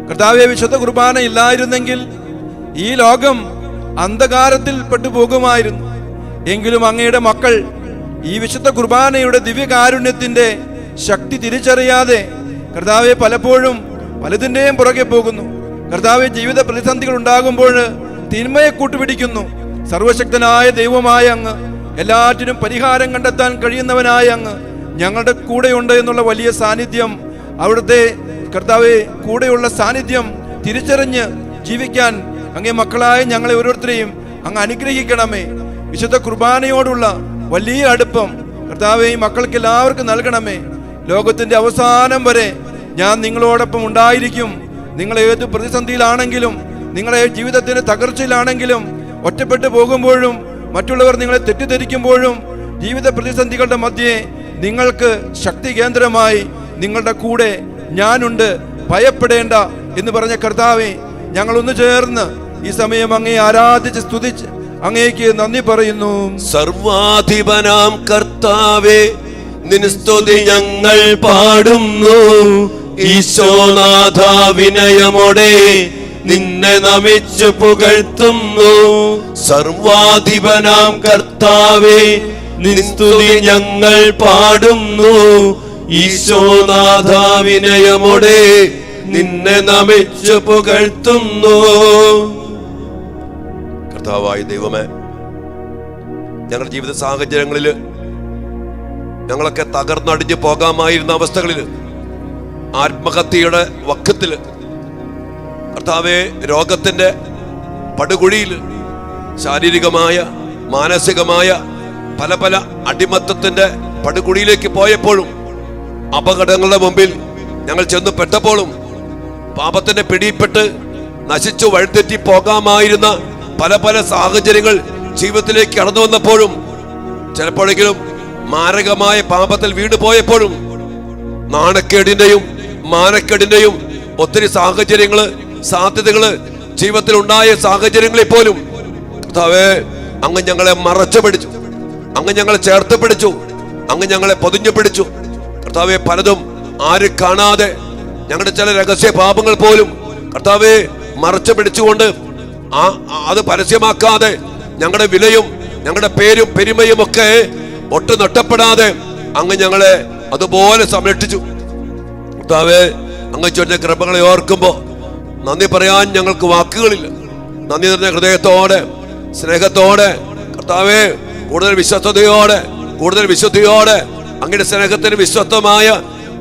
കർത്താവേ, വിശുദ്ധ കുർബാന ഇല്ലായിരുന്നെങ്കിൽ ഈ ലോകം അന്ധകാരത്തിൽ പെട്ടുപോകുമായിരുന്നു. എങ്കിലും അങ്ങയുടെ മക്കൾ ഈ വിശുദ്ധ കുർബാനയുടെ ദിവ്യകാരുണ്യത്തിന്റെ ശക്തി തിരിച്ചറിയാതെ കർത്താവെ പലപ്പോഴും പലതിൻ്റെയും പുറകെ പോകുന്നു. കർത്താവെ, ജീവിത പ്രതിസന്ധികൾ ഉണ്ടാകുമ്പോൾ തിന്മയെ കൂട്ടുപിടിക്കുന്നു. സർവശക്തനായ ദൈവമായ അങ്ങ്, എല്ലാറ്റിനും പരിഹാരം കണ്ടെത്താൻ കഴിയുന്നവനായ അങ്ങ് ഞങ്ങളുടെ കൂടെയുണ്ട് എന്നുള്ള വലിയ സാന്നിധ്യം, അവിടുത്തെ കർത്താവെ കൂടെയുള്ള സാന്നിധ്യം തിരിച്ചറിഞ്ഞ് ജീവിക്കാൻ അങ്ങേ മക്കളായ ഞങ്ങളെ ഓരോരുത്തരെയും അങ്ങ് അനുഗ്രഹിക്കണമേ. വിശുദ്ധ കുർബാനയോടുള്ള വലിയ അടുപ്പം കർത്താവെ ഈ മക്കൾക്ക് എല്ലാവർക്കും നൽകണമേ. ലോകത്തിന്റെ അവസാനം വരെ ഞാൻ നിങ്ങളോടൊപ്പം ഉണ്ടായിരിക്കും. നിങ്ങൾ ഏത് പ്രതിസന്ധിയിലാണെങ്കിലും, നിങ്ങളെ ജീവിതത്തിന്റെ തകർച്ചയിലാണെങ്കിലും, ഒറ്റപ്പെട്ടു പോകുമ്പോഴും മറ്റുള്ളവർ നിങ്ങളെ തെറ്റിദ്ധരിക്കുമ്പോഴും, ജീവിത പ്രതിസന്ധികളുടെ മധ്യേ നിങ്ങൾക്ക് ശക്തി കേന്ദ്രമായി നിങ്ങളുടെ കൂടെ ഞാനുണ്ട്, ഭയപ്പെടേണ്ട എന്ന് പറഞ്ഞ കർത്താവെ, ഞങ്ങളൊന്ന് ചേർന്ന് ഈ സമയം അങ്ങയെ ആരാധിച്ച് സ്തുതിച്ച് അങ്ങേക്ക് നന്ദി പറയുന്നു. സർവാധിപനാം കർത്താവേ, നിൻ സ്തുതി ഞങ്ങൾ പാടുന്നു. ഈശോനാഥ, വിനയമോടെ നിന്നെ നമിച്ചു പുകഴ്ത്തുന്നു. സർവാധിപനാം കർത്താവേ, നിൻ സ്തുതി ഞങ്ങൾ പാടുന്നു. ഈശോനാഥ, വിനയമോടെ നിന്നെ നമിച്ചു പുകഴ്ത്തുന്നു. കർത്താവായ ദൈവമേ, ഞങ്ങളുടെ ജീവിത സാഹചര്യങ്ങളിൽ ഞങ്ങളൊക്കെ തകർന്നടിഞ്ഞു പോകാമായിരുന്ന അവസ്ഥകളിൽ, ആത്മഹത്യയുടെ വക്കത്തില്, കർത്താവെ രോഗത്തിന്റെ പടുകുഴിയിൽ, ശാരീരികമായ മാനസികമായ പല പല അടിമത്തത്തിന്റെ പടുകുഴിയിലേക്ക് പോയപ്പോഴും, അപകടങ്ങളുടെ മുമ്പിൽ ഞങ്ങൾ ചെന്ന് പെട്ടപ്പോഴും, പാപത്തിന്റെ പിടിയിൽപ്പെട്ട് നശിച്ചു വഴിതെറ്റി പോകാമായിരുന്ന പല പല സാഹചര്യങ്ങൾ ജീവിതത്തിലേക്ക് കടന്നു വന്നപ്പോഴും, ചിലപ്പോഴെങ്കിലും മാരകമായ പാപത്തിൽ വീണു പോയപ്പോഴും, നാണക്കേടിന്റെയും മാനക്കേടിന്റെയും ഒത്തിരി സാഹചര്യങ്ങള്, സാധ്യതകള് ജീവിതത്തിൽ ഉണ്ടായ സാഹചര്യങ്ങളിൽ പോലും കർത്താവേ, അങ്ങ് ഞങ്ങളെ മറച്ചു പിടിച്ചു, അങ്ങ് ഞങ്ങളെ ചേർത്ത് പിടിച്ചു, അങ്ങ് ഞങ്ങളെ പൊതിഞ്ഞു പിടിച്ചു. കർത്താവെ, പലതും ആര് കാണാതെ ഞങ്ങളുടെ ചില രഹസ്യ പാപങ്ങൾ പോലും കർത്താവെ മറച്ചു പിടിച്ചുകൊണ്ട് അത് പരസ്യമാക്കാതെ ഞങ്ങളുടെ വിലയും ഞങ്ങളുടെ പേരും പെരുമയും ഒക്കെ ഒട്ടും നഷ്ടപ്പെടാതെ അങ്ങ് ഞങ്ങളെ അതുപോലെ സംരക്ഷിച്ചു. കർത്താവേ, അങ്ങ് ചൊരിഞ്ഞ കൃപകളെ ഓർക്കുമ്പോ നന്ദി പറയാൻ ഞങ്ങൾക്ക് വാക്കുകളില്ല. നന്ദി നിറഞ്ഞ ഹൃദയത്തോടെ, സ്നേഹത്തോടെ കർത്താവേ, കൂടുതൽ വിശ്വസ്തയോടെ, കൂടുതൽ വിശുദ്ധിയോടെ അങ്ങയുടെ സ്നേഹത്തിന് വിശ്വസ്തമായ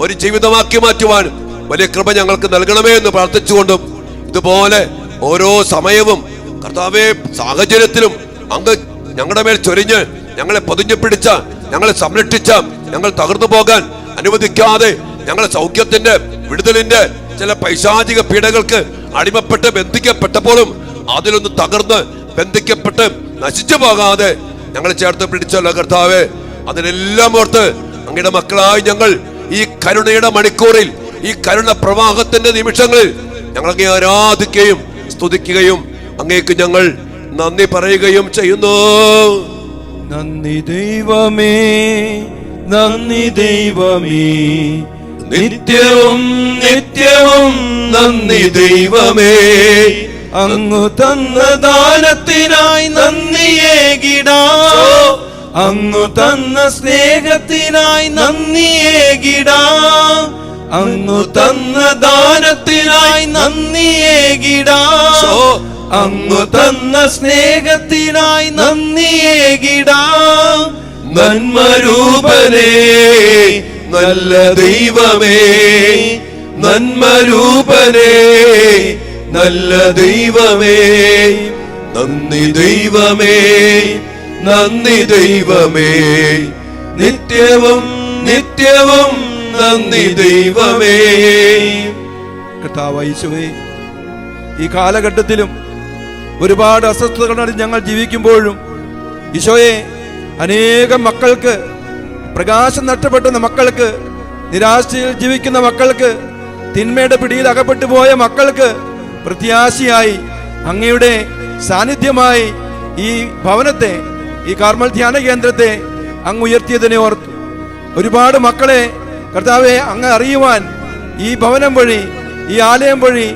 ഒരു ജീവിതമാക്കി മാറ്റുവാൻ വലിയ കൃപ ഞങ്ങൾക്ക് നൽകണമേ എന്ന് പ്രാർത്ഥിച്ചുകൊണ്ടും, ഇതുപോലെ ഓരോ സമയവും കർത്താവേ സാഹചര്യത്തിലും അങ്ങ് ഞങ്ങളുടെ മേൽ ചൊരിഞ്ഞ് ഞങ്ങളെ പൊതിഞ്ഞു പിടിച്ച, ഞങ്ങളെ സംരക്ഷിച്ച, ഞങ്ങൾ തകർന്നു പോകാൻ അനുവദിക്കാതെ ഞങ്ങളെ സൗഖ്യത്തിന്റെ, വിടുതലിന്റെ ചില പൈശാചിക പീഡകൾക്ക് അടിമപ്പെട്ട് ബന്ധിക്കപ്പെട്ടപ്പോഴും അതിലൊന്ന് തകർന്ന് ബന്ധിക്കപ്പെട്ട് നശിച്ചു പോകാതെ ഞങ്ങളെ ചേർത്ത് പിടിച്ചല്ലോ കർത്താവേ. അതിനെല്ലാം ഓർത്ത് അങ്ങയുടെ മക്കളായി ഞങ്ങൾ ഈ കരുണയുടെ മണിക്കൂറിൽ, ഈ കരുണ പ്രവാഹത്തിന്റെ നിമിഷങ്ങളിൽ ഞങ്ങൾ അങ്ങേ ആരാധിക്കുകയും സ്തുതിക്കുകയും അങ്ങേക്ക് ഞങ്ങൾ നന്ദി പറയുകയും ചെയ്യുന്നു. നന്ദി ദൈവമേ, നന്ദി ദൈവമേ, നിത്യവും നിത്യവും നന്ദി ദൈവമേ. അങ്ങു തന്ന ദാനത്തിനായി നന്ദിയേകിടാം, അങ്ങു തന്ന സ്നേഹത്തിനായി നന്ദിയേകിടാം, അങ്ങു തന്ന ദാനത്തിനായി നന്ദിയേകിടാം, അങ്ങു തന്ന സ്നേഹത്തിനായി നന്ദിയേകിടാം. നന്മരൂപനേ നല്ല ദൈവമേ, നന്മരൂപനേ നല്ല ദൈവമേ. നന്ദി ദൈവമേ, നന്ദി ദൈവമേ, നിത്യവും നിത്യവും നന്ദി ദൈവമേ. കർത്താവായ യേശുവേ, ഈ കാലഘട്ടത്തിലും ഒരുപാട് അസ്വസ്ഥതകളിൽ ഞങ്ങൾ ജീവിക്കുമ്പോഴും ഈശോയെ, അനേകം മക്കൾക്ക്, പ്രകാശം നഷ്ടപ്പെടുന്ന മക്കൾക്ക്, നിരാശയിൽ ജീവിക്കുന്ന മക്കൾക്ക്, തിന്മയുടെ പിടിയിൽ അകപ്പെട്ടു പോയ മക്കൾക്ക് പ്രത്യാശയായി അങ്ങയുടെ സാന്നിധ്യമായി ഈ ഭവനത്തെ, ഈ കാർമൽ ധ്യാന കേന്ദ്രത്തെ അങ്ങ് ഉയർത്തിയതിനെ ഓർത്തു. ഒരുപാട് മക്കളെ കർത്താവെ അങ്ങ് അറിയുവാൻ ഈ ഭവനം വഴി, ഈ ആലയം വഴി,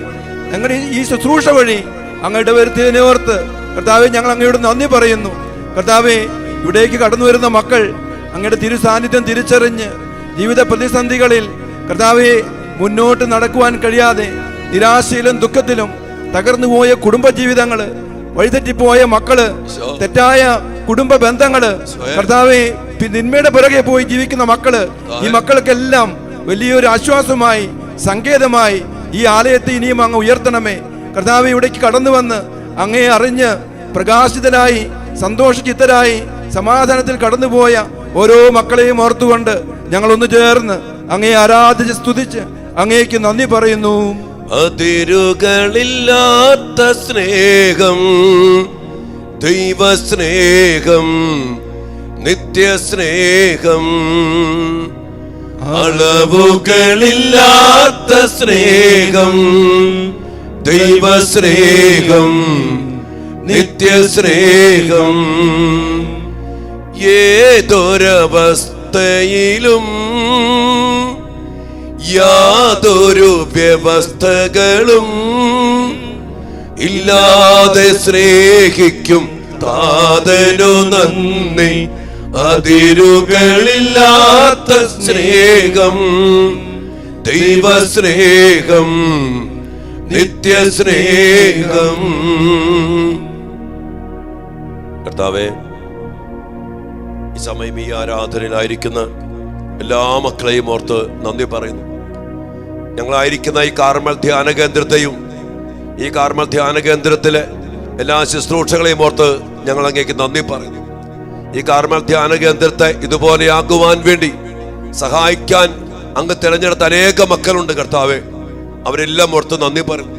ഞങ്ങളുടെ ഈ ശുശ്രൂഷ വഴി അങ്ങ് ഇടവരുത്തിയതിനെ ഓർത്ത് കർത്താവെ ഞങ്ങൾ അങ്ങയോട് നന്ദി പറയുന്നു. കർത്താവെ, ഇവിടേക്ക് കടന്നു വരുന്ന മക്കൾ അങ്ങയുടെ തിരു സാന്നിധ്യം തിരിച്ചറിഞ്ഞ് ജീവിത പ്രതിസന്ധികളിൽ കർത്താവെ മുന്നോട്ട് നടക്കുവാൻ കഴിയാതെ നിരാശയിലും ദുഃഖത്തിലും തകർന്നുപോയ കുടുംബജീവിതങ്ങള്, വഴിതെറ്റിപ്പോയ മക്കള്, തെറ്റായ കുടുംബ ബന്ധങ്ങള്, കർത്താവെ തിന്മയുടെ പിറകെ പോയി ജീവിക്കുന്ന മക്കള്, ഈ മക്കൾക്കെല്ലാം വലിയൊരു ആശ്വാസമായി, സങ്കേതമായി ഈ ആലയത്തെ ഇനിയും അങ്ങ് ഉയർത്തണമേ. കർത്താവെ, ഇവിടേക്ക് കടന്നു വന്ന് അങ്ങയെ അറിഞ്ഞ് പ്രകാശിതരായി, സന്തോഷചിത്തരായി, സമാധാനത്തിൽ കടന്നുപോയ ഓരോ മക്കളെയും ഓർത്തുകൊണ്ട് ഞങ്ങളൊന്ന് ചേർന്ന് അങ്ങയെ ആരാധിച്ച് സ്തുതിച്ച് അങ്ങേക്ക് നന്ദി പറയുന്നു. അതിരുകളില്ലാത്ത സ്നേഹം, ദൈവസ്നേഹം, നിത്യസ്നേഹം, അളവുകളില്ലാത്ത സ്നേഹം, ദൈവസ്നേഹം, നിത്യസ്നേഹം. ഏതൊരവസ്ഥയിലും യാതൊരു വ്യവസ്ഥകളും ഇല്ലാതെ സ്നേഹിക്കും താതനു നന്ദി. അതിരുകളില്ലാത്ത സ്നേഹം, ദൈവസ്നേഹം, നിത്യസ്നേഹം. കർത്താവേ, ഈ സമയം ഈ ആരാധനയിലായിരിക്കുന്ന എല്ലാ മക്കളെയും ഓർത്ത് നന്ദി പറയുന്നു. ഞങ്ങളായിരിക്കുന്ന ഈ കാർമൽ ധ്യാന കേന്ദ്രത്തെയും ഈ കാർമൽ ധ്യാന കേന്ദ്രത്തിലെ എല്ലാ ശുശ്രൂഷകളെയും ഓർത്ത് ഞങ്ങൾ അങ്ങേക്ക് നന്ദി പറയുന്നു. ഈ കാർമൽ ധ്യാന കേന്ദ്രത്തെ ഇതുപോലെയാക്കുവാൻ വേണ്ടി സഹായിക്കാൻ അങ്ങ് തിരഞ്ഞെടുത്ത അനേക മക്കളുണ്ട് കർത്താവെ. അവരെല്ലാം ഓർത്ത് നന്ദി പറയുന്നു.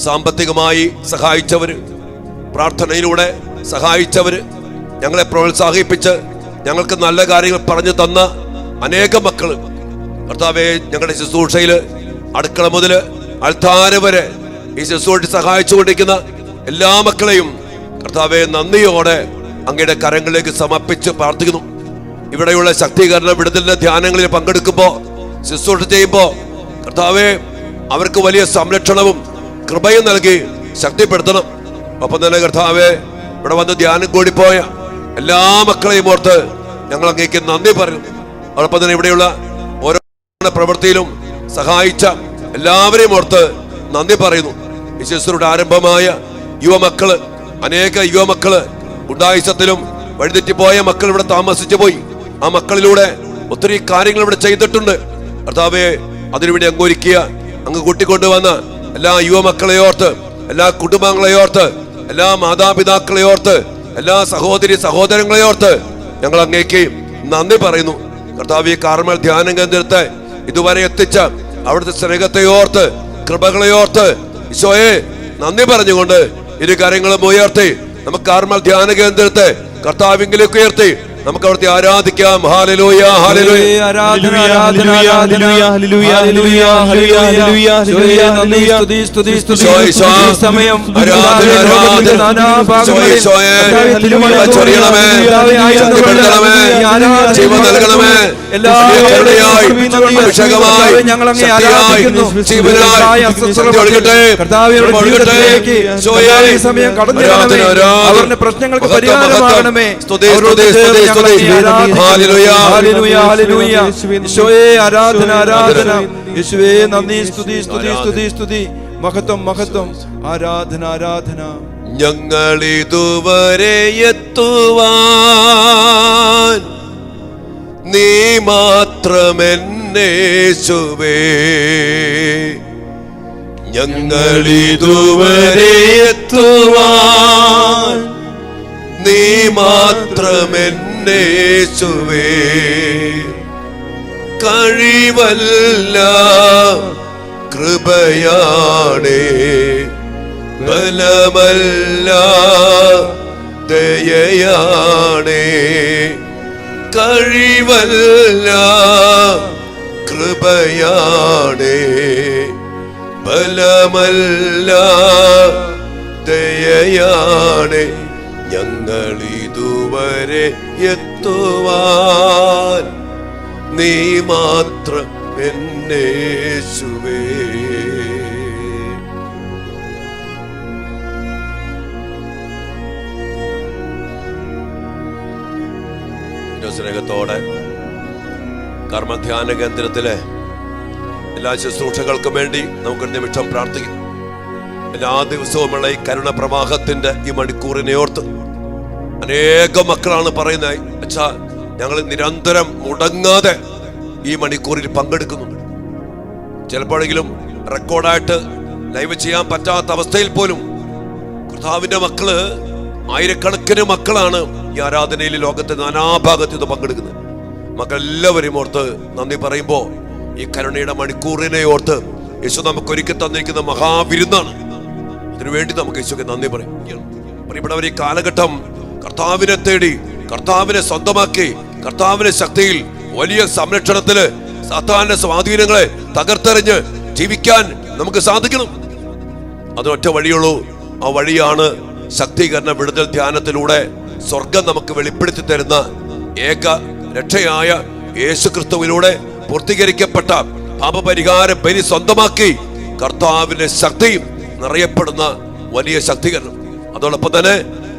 സാമ്പത്തികമായി സഹായിച്ചവര്, പ്രാർത്ഥനയിലൂടെ സഹായിച്ചവര്, ഞങ്ങളെ പ്രോത്സാഹിപ്പിച്ച് ഞങ്ങൾക്ക് നല്ല കാര്യങ്ങൾ പറഞ്ഞു തന്ന അനേക മക്കള് കർത്താവെ, ഞങ്ങളുടെ ശുശ്രൂഷയില് അടുക്കള മുതല് അൾത്താര വരെ ഈ ശുശ്രൂഷ സഹായിച്ചുകൊണ്ടിരിക്കുന്ന എല്ലാ മക്കളെയും കർത്താവെ നന്ദിയോടെ അങ്ങയുടെ കരങ്ങളിലേക്ക് സമർപ്പിച്ച് പ്രാർത്ഥിക്കുന്നു. ഇവിടെയുള്ള ശക്തീകരണ വിടുതലിന്റെ ധ്യാനങ്ങളിൽ പങ്കെടുക്കുമ്പോ, ശുശ്രൂഷ ചെയ്യുമ്പോ കർത്താവെ, അവർക്ക് വലിയ സംരക്ഷണവും കൃപയും നൽകി ശക്തിപ്പെടുത്തണം. ഒപ്പം തന്നെ കർത്താവെ, ഇവിടെ വന്ന് ധ്യാനം കൂടിപ്പോയ എല്ലാ മക്കളെയും ഓർത്ത് ഞങ്ങൾ അങ്ങേക്ക് നന്ദി പറയുന്നു. അതോടൊപ്പം തന്നെ ഇവിടെയുള്ള ഓരോ പ്രവൃത്തിയിലും സഹായിച്ച എല്ലാവരെയും ഓർത്ത് നന്ദി പറയുന്നു. ഈ ശുശ്രൂഷയുടെ ആരംഭമായ യുവമക്കള്, അനേക യുവമക്കള് ഉഡായിസത്തിലും വഴിതെറ്റിപ്പോയ മക്കൾ ഇവിടെ താമസിച്ചു പോയി. ആ മക്കളിലൂടെ ഒത്തിരി കാര്യങ്ങൾ ഇവിടെ ചെയ്തിട്ടുണ്ട് കർത്താവെ. അതിനുവേണ്ടി അങ്ങ് ഒരുക്കിയ, അങ്ങ് കൂട്ടിക്കൊണ്ടുവന്ന എല്ലാ യുവമക്കളെ ഓർത്ത്, എല്ലാ കുടുംബങ്ങളെ ഓർത്ത്, എല്ലാ മാതാപിതാക്കളെ ഓർത്ത്, എല്ലാ സഹോദരി സഹോദരങ്ങളെ ഓർത്ത് ഞങ്ങൾ അങ്ങേക്ക് നന്ദി പറയുന്നു. കർത്താവ്, ഈ കാർമൽ ധ്യാന കേന്ദ്രത്തെ ഇതുവരെ എത്തിച്ച അവിടുത്തെ സ്നേഹത്തെ ഓർത്ത്, കൃപകളെ ഓർത്ത് ഈശോയെ നന്ദി പറഞ്ഞുകൊണ്ട് ഇരു കാര്യങ്ങളും ഉയർത്തി നമുക്ക് കാർമൽ ധ്യാന കേന്ദ്രത്തെ കർത്താവിലേക്ക് ഉയർത്തി നമുക്ക് അവിടുത്തെ ആരാധിക്കാം. Hallelujah, hallelujah. ആരാധന, ആരാധന, ആരാധന. Hallelujah, hallelujah, hallelujah, hallelujah. നന്ദി, സ്തുതി, സ്തുതി, സ്തുതി. ഈ സമയം ആരാധന, ആരാധന. നാനാഭാഗങ്ങളിൽ ചൊരിയണമേ, ശക്തിപ്പെടുത്തണമേ, ജീവൻ നൽകണമേ. അഭിഷേകമായി, ശക്തിയായി, ജീവനായി ഒഴുകട്ടെ. സമയം കടന്നു വരണമേ. അവരുടെ പ്രശ്നങ്ങൾക്ക് പരിഹാരമാകണമേ. യേശുവേ ആരാധന, ആരാധന. യേശുവേ നന്ദി, സ്തുതി, സ്തുതി, സ്തുതി, സ്തുതി. മഹത്വം, മഹത്വം. ആരാധന, ആരാധന. ഞങ്ങൾ ഇതുവരെ എത്തുവാൻ നീ മാത്രമെന്നേശുവേ. ഞങ്ങൾ ഇതുവരെ എത്തുവാൻ നീ മാത്രമെന്നേശുവേ. കഴിവല്ല കൃപയാണേ, ബലമല്ല ദയയാണേ. കഴിവല്ല കൃപയാണേ, ബലമല്ല ദയയാണേ. ഞങ്ങൾ ഇതുവരെ എത്തുവാൻ നീ മാത്രം എന്നേശുവേ. സ്നേഹത്തോടെ കർമ്മധ്യാന കേന്ദ്രത്തിലെ എല്ലാ ശുശ്രൂഷകൾക്കും വേണ്ടി നമുക്കൊരു നിമിഷം പ്രാർത്ഥിക്കും. എല്ലാ ദിവസവുമുള്ള ഈ കരുണ പ്രവാഹത്തിന്റെ ഈ മണിക്കൂറിനെ ഓർത്ത് അനേകം മക്കളാണ് പറയുന്നത്, അച്ഛാ ഞങ്ങൾ നിരന്തരം മുടങ്ങാതെ ഈ മണിക്കൂറിൽ പങ്കെടുക്കുന്നുണ്ട്. ചിലപ്പോഴെങ്കിലും റെക്കോർഡായിട്ട് ലൈവ് ചെയ്യാൻ പറ്റാത്ത അവസ്ഥയിൽ പോലും കർത്താവിന്റെ മക്കള്, ആയിരക്കണക്കിന് മക്കളാണ് ഈ ആരാധനയിൽ ലോകത്തെ നാനാഭാഗത്ത് ഇത് പങ്കെടുക്കുന്നത്. മക്കളെല്ലാവരെയും ഓർത്ത് നന്ദി പറയുമ്പോൾ ഈ കരുണയുടെ മണിക്കൂറിനെ ഓർത്ത് യേശു നമുക്ക് ഒരുക്കി തന്നിരിക്കുന്ന മഹാവിരുന്നാണ്. അതിനുവേണ്ടി നമുക്ക് യേശുക്ക് നന്ദി പറയും. പ്രിയപ്പെട്ടവർ, ഈ കാലഘട്ടം കർത്താവിനെ തേടി, കർത്താവിനെ സ്വന്തമാക്കി, കർത്താവിന്റെ ശക്തിയിൽ വലിയ സംരക്ഷണത്തില് സാത്താന്റെ സ്വാധീനങ്ങളെ തകർത്തെറിഞ്ഞ് ജീവിക്കാൻ നമുക്ക് സാധിക്കണം. അതിനൊറ്റ വഴിയുള്ളൂ. ആ വഴിയാണ് ശക്തീകരണ വിടുതൽ ധ്യാനത്തിലൂടെ സ്വർഗം നമുക്ക് വെളിപ്പെടുത്തി തരുന്ന ഏക രക്ഷയായ യേശു ക്രിസ്തുവിലൂടെ പൂർത്തീകരിക്കപ്പെട്ട പാപപരിഹാര ബലി സ്വന്തമാക്കി കർത്താവിന്റെ ശക്തിയും നിറയപ്പെടുന്ന വലിയ ശക്തീകരണം. അതോടൊപ്പം തന്നെ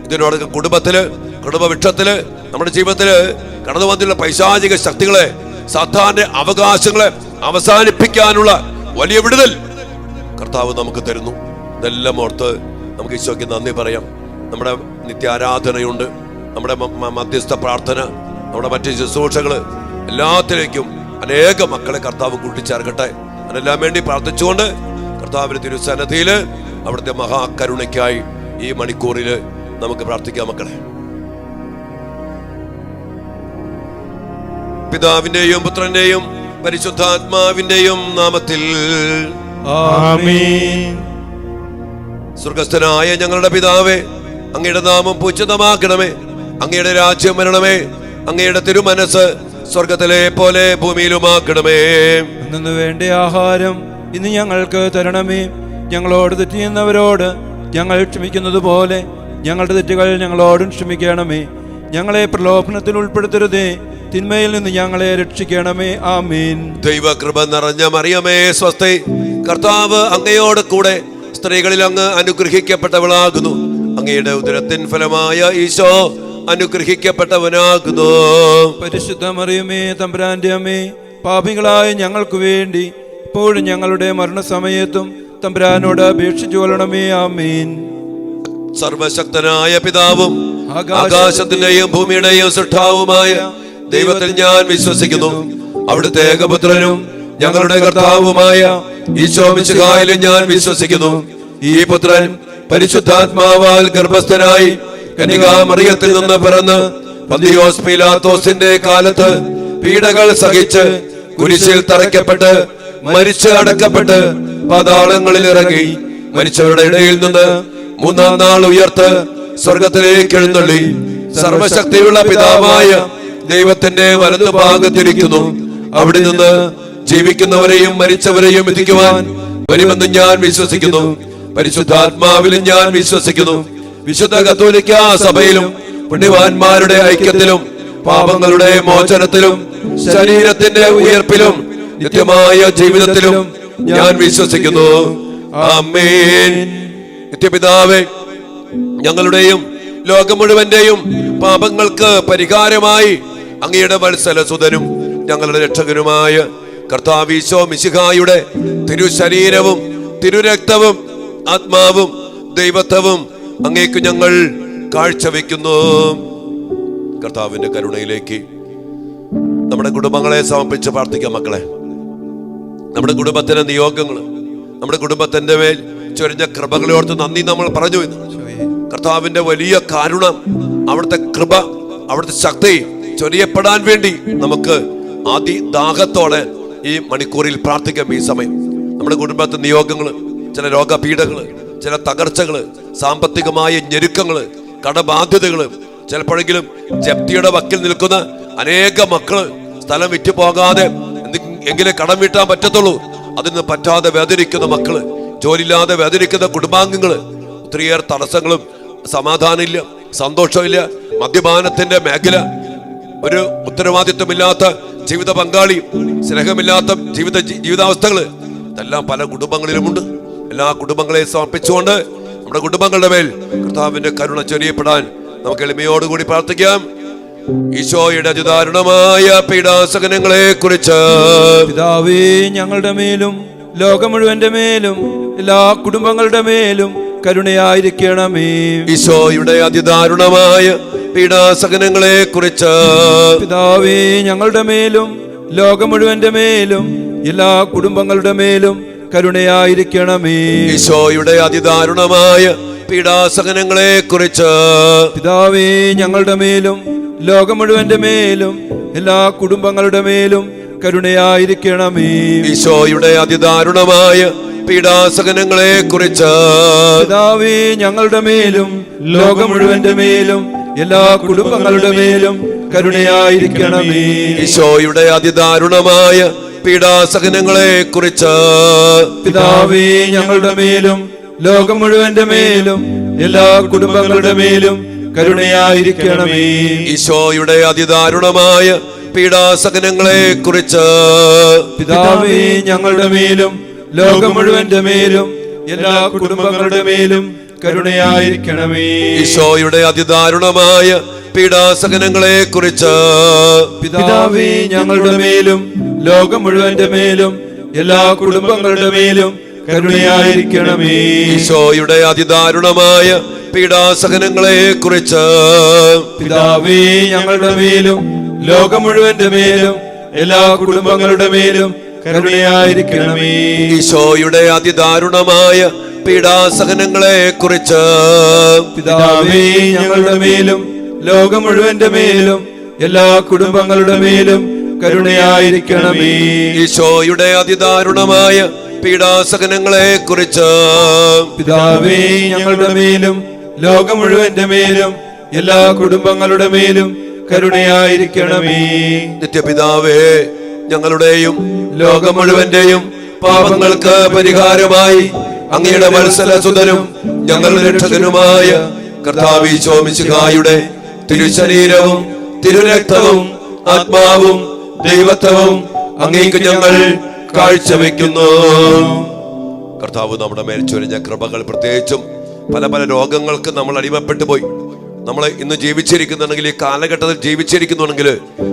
ഇതിനോട് കുടുംബത്തില്, കുടുംബവൃക്ഷത്തില്, നമ്മുടെ ജീവിതത്തില് കടന്നു വന്നിട്ടുള്ള പൈശാചിക ശക്തികളെ, സാത്താന്റെ അവകാശങ്ങളെ അവസാനിപ്പിക്കാനുള്ള വലിയ വിടുതൽ കർത്താവ് നമുക്ക് തരുന്നു. ഇതെല്ലാം ഓർത്ത് നമുക്ക് ഈശോയ്ക്ക് നന്ദി പറയാം. നമ്മുടെ നിത്യാരാധനയുണ്ട്, നമ്മുടെ മധ്യസ്ഥ പ്രാർത്ഥന, നമ്മുടെ മറ്റ് ശുശ്രൂഷകള്, എല്ലാത്തിലേക്കും അനേക മക്കളെ കർത്താവ് കൂട്ടിച്ചേർക്കട്ടെ. അതിനെല്ലാം വേണ്ടി പ്രാർത്ഥിച്ചുകൊണ്ട് കർത്താവിന്റെ തിരുസന്നിധിയില് അവിടുത്തെ മഹാകരുണയ്ക്കായി ഈ മണിക്കൂറില് നമുക്ക് പ്രാർത്ഥിക്കാം. മക്കളെ, പിതാവിന്റെയും പുത്രന്റെയും പരിശുദ്ധാത്മാവിന്റെയും നാമത്തിൽ ആമേൻ. സ്വർഗസ്ഥനായ ഞങ്ങളുടെ പിതാവേ, അങ്ങയുടെ നാമം പൂജിതമാക്കണമേ. അങ്ങയുടെ രാജ്യം വരണമേ. അങ്ങയുടെ തിരുമനസ് സ്വർഗത്തിലെ പോലെ ഭൂമിയിലുമാക്കണമേ. അന്നു വേണ്ട ആഹാരം ഇന്ന് ഞങ്ങൾക്ക് തരണമേ. ഞങ്ങളോട് തെറ്റ് ചെയ്യുന്നവരോട് ഞങ്ങൾ ക്ഷമിക്കുന്നത് പോലെ ഞങ്ങളുടെ തെറ്റുകൾ ഞങ്ങളോടും ക്ഷമിക്കണമേ. ഞങ്ങളെ പ്രലോഭനത്തിൽ ഉൾപ്പെടുത്തരുതേ, തിന്മയിൽ നിന്ന് ഞങ്ങളെ രക്ഷിക്കണമേ. ആമേൻ. ദൈവകൃപ നിറഞ്ഞ മറിയമേ സ്വസ്തി, കർത്താവ് അങ്ങയോട് കൂടെ സ്ത്രീകളിൽ അങ്ങ് അനുഗ്രഹിക്കപ്പെട്ടവളാകുന്നു. അങ്ങയുടെ ഉദരത്തിൻ ഫലമായ ഈശോ അനുഗ്രഹിക്കപ്പെട്ടവനാകുന്നു. പരിശുദ്ധ മറിയമേ, തമ്പുരാന്റെ അമ്മേ, പാപികളായ ഞങ്ങൾക്ക് വേണ്ടി ഇപ്പോഴും ഞങ്ങളുടെ മരണസമയത്തും തമ്പുരാനോട് അപേക്ഷിച്ചു കൊള്ളണമേ. ആമേൻ. സർവശക്തനായ പിതാവും ആകാശത്തിന്റെയും ഭൂമിയുടെയും സൃഷ്ടാവുമായ ദൈവത്തിൽ ഞാൻ വിശ്വസിക്കുന്നു. അവിടുത്തെ ഏകപുത്രനും ഞങ്ങളുടെ കർത്താവുമായ ഈശോ മിശിഹായിലും ഞാൻ വിശ്വസിക്കുന്നു. ഈ പുത്രൻ പരിശുദ്ധാത്മാവാൽ ഗർഭസ്ഥനായി കന്യകാമറിയത്തിൽ നിന്ന് പിറന്ന് പന്തിയോസ് പീലാത്തോസിന്റെ കാലത്ത് പീഡകൾ സഹിച്ച് കുരിശിൽ തറയ്ക്കപ്പെട്ട് മരിച്ച് അടക്കപ്പെട്ട് പാതാളങ്ങളിൽ ഇറങ്ങി മരിച്ചവരുടെ ഇടയിൽ നിന്ന് മൂന്നാം നാൾ ഉയർത്ത് സ്വർഗത്തിലേക്ക് എഴുന്നള്ളി സർവശക്തിയുള്ള പിതാവായ ദൈവത്തിന്റെ വലതുഭാഗത്തിരിക്കുന്നു. അവിടെ നിന്ന് ജീവിക്കുന്നവരെയും മരിച്ചവരെയും വിധിക്കുവാൻ വരുമെന്ന് ഞാൻ വിശ്വസിക്കുന്നു. പരിശുദ്ധാത്മാവിലും ഞാൻ വിശ്വസിക്കുന്നു. വിശുദ്ധ കത്തോലിക്ക സഭയിലും പുണ്യവാന്മാരുടെ ഐക്യത്തിലും പാപങ്ങളുടെ മോചനത്തിലും ശരീരത്തിന്റെ ഉയർപ്പിലും നിത്യമായ ജീവിതത്തിലും ഞാൻ വിശ്വസിക്കുന്നു. ആമേൻ. നിത്യപിതാവേ, ഞങ്ങളുടെയും ലോകം മുഴുവന്റെയും പാപങ്ങൾക്ക് പരിഹാരമായി അങ്ങയുടെ വത്സലസുതനും ഞങ്ങളുടെ രക്ഷകനുമായ കർത്താവീശോ മിശിഹായുടെ തിരുശരീരവും തിരുരക്തവും ആത്മാവും ദൈവത്വവും അങ്ങേക്ക് ഞങ്ങൾ കാഴ്ചവെക്കുന്നു. കർത്താവിന്റെ കരുണയിലേക്ക് നമ്മുടെ കുടുംബങ്ങളെ സമർപ്പിച്ച് പ്രാർത്ഥിക്കാം. മക്കളെ, നമ്മുടെ കുടുംബത്തിന്റെ നിയോഗങ്ങള്, നമ്മുടെ കുടുംബത്തിന്റെ മേൽ ചൊരിഞ്ഞ കൃപകളെ ഓർത്ത് നന്ദി നമ്മൾ പറഞ്ഞു. കർത്താവിന്റെ വലിയ കാരുണ്യം, അവിടുത്തെ കൃപ, അവിടുത്തെ ശക്തി ചൊരിയപ്പെടാൻ വേണ്ടി നമുക്ക് അതിദാഹത്തോടെ ഈ മണിക്കൂറിൽ പ്രാർത്ഥിക്കാം. ഈ സമയം നമ്മുടെ കുടുംബത്തെ നിയോഗങ്ങള്, ചില രോഗപീഠകള്, ചില തകർച്ചകള്, സാമ്പത്തികമായ ഞെരുക്കങ്ങള്, കടബാധ്യതകള്, ചിലപ്പോഴെങ്കിലും ജപ്തിയുടെ വക്കിൽ നിൽക്കുന്ന അനേക മക്കള്, സ്ഥലം വിറ്റു പോകാതെ എങ്കിലും കടം വീട്ടാൻ പറ്റത്തുള്ളൂ, അതിന് പറ്റാതെ വേദനിക്കുന്ന മക്കള്, ജോലിയില്ലാതെ വേദനിക്കുന്ന കുടുംബാംഗങ്ങള്, ഒത്തിരിയേറെ തടസ്സങ്ങളും സമാധാനമില്ല, സന്തോഷമില്ല, മദ്യപാനത്തിന്റെ മേഖല, ഒരു ഉത്തരവാദിത്വമില്ലാത്ത ജീവിത പങ്കാളി, സ്നേഹമില്ലാത്ത ജീവിതാവസ്ഥകള്, ഇതെല്ലാം പല കുടുംബങ്ങളിലുമുണ്ട്. എല്ലാ കുടുംബങ്ങളെ സമർപ്പിച്ചുകൊണ്ട് നമ്മുടെ കുടുംബങ്ങളുടെ മേൽ കർത്താവിന്റെ കരുണ ചൊരിയപ്പെടാൻ നമുക്ക് എളിമയോടുകൂടി പ്രാർത്ഥിക്കാം. ഈശോയുടെ അതിദാരുണമായ പീഡാസഹനങ്ങളെ കുറിച്ച് പിതാവേ, ഞങ്ങളുടെ മേലും ലോകം മുഴുവന്റെ മേലും എല്ലാ കുടുംബങ്ങളുടെ മേലും കരുണയായിരിക്കണമേ. ഈശോയുടെ അതിദാരുണമായ പീഡാസഹനങ്ങളെ കുറിച്ച് പിതാവേ, ഞങ്ങളുടെ മേലും ലോകം മുഴുവന്റെ മേലും എല്ലാ കുടുംബങ്ങളുടെ മേലും കരുണയായിരിക്കണമേ. ഈശോയുടെ അതിദാരുണമായ പീഡാസഹനങ്ങളെ കുറിച്ച് പിതാവേ, ഞങ്ങളുടെ മേലും ലോകം മുഴുവന്റെ മേലും എല്ലാ കുടുംബങ്ങളുടെ മേലും കരുണയായിരിക്കണമേ. ഈശോയുടെ അതിദാരുണമായ പീഡാസഹനങ്ങളെ കുറിച്ച് പിതാവേ, ഞങ്ങളുടെ മേലും ലോകം മുഴുവന്റെ മേലും എല്ലാ കുടുംബങ്ങളുടെ മേലും കരുണയായിരിക്കണമേ. ഈശോയുടെ അതിദാരുണമായ പീഡാസഹനങ്ങളെ കുറിച്ച് പിതാവേ, ഞങ്ങളുടെ മേലും ലോകം മുഴുവന്റെ മേലും എല്ലാ കുടുംബങ്ങളുടെ മേലും കരുണയായിരിക്കണമേ. ഈശോയുടെ അതിദാരുണമായ പീഡാസഹനങ്ങളെ കുറിച്ച് പിതാവേ, ഞങ്ങളുടെ മേലും ലോകം മുഴുവന്റെ മേലും എല്ലാ കുടുംബങ്ങളുടെ മേലും കരുണയായിരിക്കണമേ. ഈശോയുടെ അതിദാരുണമായ പീഡാസഹനങ്ങളെ കുറിച്ച് പിതാവേ, ഞങ്ങളുടെ മേലും ലോകം മുഴുവന്റെ മേലും എല്ലാ കുടുംബങ്ങളുടെ മേലും കരുണയായിരിക്കണമേ. ഈശോയുടെ അതിദാരുണമായ പീഡാസഹനങ്ങളെ കുറിച്ച് പിതാവേ, ഞങ്ങളുടെ മേലും ലോകം മുഴുവന്റെ മേലും എല്ലാ കുടുംബങ്ങളുടെ മേലും കരുണയായിരിക്കണമേ. ഈശോയുടെ അതിദാരുണമായ പീഡാസഹനങ്ങളെ കുറിച്ച് പിതാവേ, ഞങ്ങളുടെ മേലും ലോകം മുഴുവന്റെ മേലും എല്ലാ കുടുംബങ്ങളുടെ മേലും കരുണയായിരിക്കണമേ. ഈശോയുടെ അതിദാരുണമായ പീഡാസഹനങ്ങളെ കുറിച്ച് പിതാവേ, ഞങ്ങളുടെ മേലും ലോകം മുഴുവന്റെ മേലും എല്ലാ കുടുംബങ്ങളുടെ മേലും കരുണയായിരിക്കണമേ. നിത്യപിതാവേ, ഞങ്ങളുടെയും ലോകം മുഴുവന്റെയും പാപങ്ങൾക്ക് പരിഹാരമായി അങ്ങയുടെ വത്സലസുതനും ഞങ്ങളുടെ രക്ഷകനുമായ കർത്താവീശോ മിശിഹായുടെ തിരുശരീരവും തിരുരക്തവും ആത്മാവും ദൈവത്വവും അങ്ങേക്ക് ഞങ്ങൾ കാഴ്ചവെക്കുന്നു. കർത്താവ് നമ്മുടെ മേൽ ചൊരിഞ്ഞ കൃപകൾ, പ്രത്യേകിച്ചും പല പല രോഗങ്ങൾക്ക് നമ്മൾ അടിമപ്പെട്ടു പോയി. നമ്മൾ ഇന്ന് ജീവിച്ചിരിക്കുന്നുണ്ടെങ്കിൽ, ഈ കാലഘട്ടത്തിൽ ജീവിച്ചിരിക്കുന്നുണ്ടെങ്കിൽ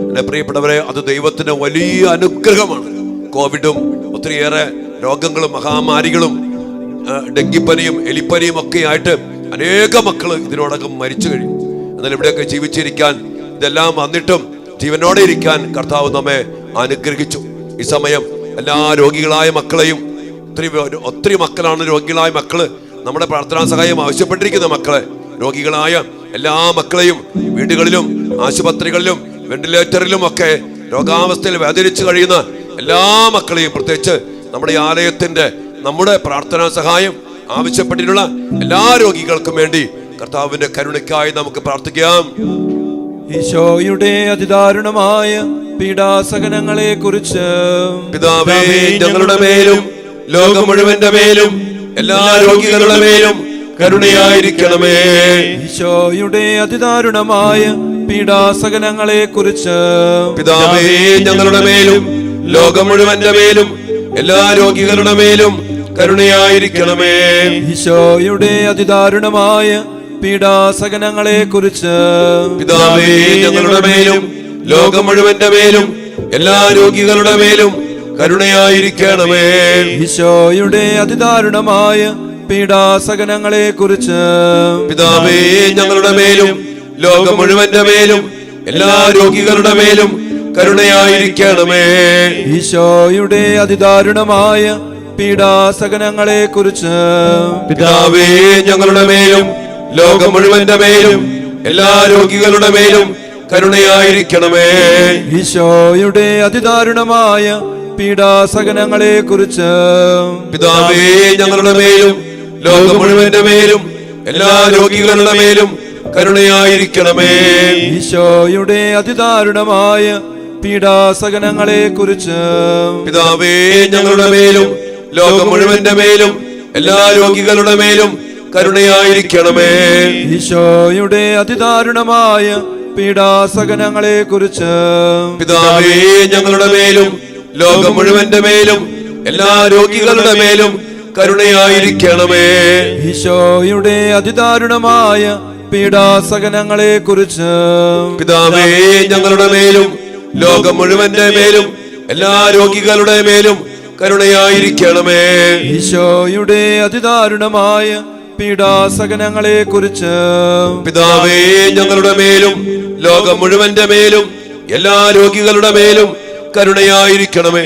എൻ്റെ പ്രിയപ്പെട്ടവരെ, അത് ദൈവത്തിന് വലിയ അനുഗ്രഹമാണ്. കോവിഡും ഒത്തിരിയേറെ രോഗങ്ങളും മഹാമാരികളും ഡെങ്കിപ്പനിയും എലിപ്പനിയും ഒക്കെ ആയിട്ട് അനേക മക്കൾ ഇതിനോടകം മരിച്ചു കഴിയും. എന്നാൽ ഇവിടെയൊക്കെ ജീവിച്ചിരിക്കാൻ, ഇതെല്ലാം വന്നിട്ടും ജീവനോടെ ഇരിക്കാൻ കർത്താവ് നമ്മെ അനുഗ്രഹിച്ചു. ഈ സമയം എല്ലാ രോഗികളായ മക്കളെയും, ഒത്തിരി മക്കളാണ് രോഗികളായ മക്കള്, നമ്മുടെ പ്രാർത്ഥനാ സഹായം ആവശ്യപ്പെട്ടിരിക്കുന്ന മക്കളെ, രോഗികളായ എല്ലാ മക്കളെയും വീടുകളിലും ആശുപത്രികളിലും വെന്റിലേറ്ററിലും ഒക്കെ രോഗാവസ്ഥയിൽ വേദനിച്ചു കഴിയുന്ന എല്ലാ മക്കളെയും, പ്രത്യേകിച്ച് നമ്മുടെ ആലയത്തിന്റെ, നമ്മുടെ പ്രാർത്ഥനാ സഹായം ആവശ്യപ്പെട്ടിട്ടുള്ള എല്ലാ രോഗികൾക്കും വേണ്ടി കർത്താവിന്റെ കരുണയ്ക്കായി നമുക്ക് പ്രാർത്ഥിക്കാം. ഈശോയുടെ അതിദാരുണമായ പീഡാസഹനങ്ങളെ കുറിച്ച് പിതാവേ ഞങ്ങളുടെ മേലും ലോകം മുഴുവന്റെ മേലും എല്ലാ രോഗികളുടെ മേലും കരുണയായിരിക്കണമേ. ഈശോയുടെ അതിദാരുണമായ പീഡാസഹനങ്ങളെ കുറിച്ച് പിതാവേ ഞങ്ങളുടെ മേലും ലോകം മുഴുവന്റെ മേലും എല്ലാ രോഗികളുടെ മേലും കരുണയായിരിക്കണമേ. ഈശോയുടെ അതിദാരുണമായ പീഡാസഹനങ്ങളെ കുറിച്ച് പിതാവേ ഞങ്ങളുടെ മേലും ലോകം മുഴുവന്റെ മേലും എല്ലാ രോഗികളുടെ മേലും കരുണയായിരിക്കണമേ. ഈശോയുടെ അതിദാരുണമായ പീഡാസഹനങ്ങളെ കുറിച്ച് പിതാവേ ഞങ്ങളുടെ മേലും ലോകം മുഴുവന്റെ മേലും എല്ലാ രോഗികളുടെ മേലും കരുണയായിരിക്കണമേ. ഈശോയുടെ അതിദാരുണമായ പീഡാസഹനങ്ങളെ കുറിച്ച് പിതാവേ ഞങ്ങളുടെ മേലും ലോകം മുഴുവന്റെ മേലും എല്ലാ രോഗികളുടെ മേലും കരുണയായിരിക്കണമേ. ഈശോയുടെ അതിദാരുണമായ പീഡാസഹനങ്ങളെ കുറിച്ച് പിതാവേ ഞങ്ങളുടെ മേലും ലോകം മുഴുവന്റെ മേലും എല്ലാ രോഗികളുടെ മേലും കരുണയായിരിക്കണമേ. ഈശോയുടെ അതിദാരുണമായ പീഡാസഹനങ്ങളെ കുറിച്ച് പിതാവേ ഞങ്ങളുടെ മേലും ലോകം മുഴുവന്റെ മേലും എല്ലാ രോഗികളുടെ മേലും കരുണയായിരിക്കണമേ. ഈശോയുടെ അതിദാരുണമായ പീഡാസഹനങ്ങളെ കുറിച്ച് പിതാവേ ഞങ്ങളുടെ മേലും ലോകം മുഴുവന്റെ മേലും എല്ലാ രോഗികളുടെ മേലും കരുണയായിരിക്കണമേ. ഈശോയുടെ അതിദാരുണമായ പീഡാസഹനങ്ങളെ കുറിച്ച് പിതാവേ ഞങ്ങളുടെ മേലും ലോകം മുഴുവന്റെ മേലും എല്ലാ രോഗികളുടെ മേലും കരുണയായിരിക്കണമേ. ഈശോയുടെ അതിദാരുണമായ പീഡാസഹനങ്ങളെ കുറിച്ച് പിതാവേ ഞങ്ങളുടെ മേലും ലോകം മുഴുവന്റെ മേലും എല്ലാ രോഗികളുടെ മേലും കരുണയായിരിക്കണമേ.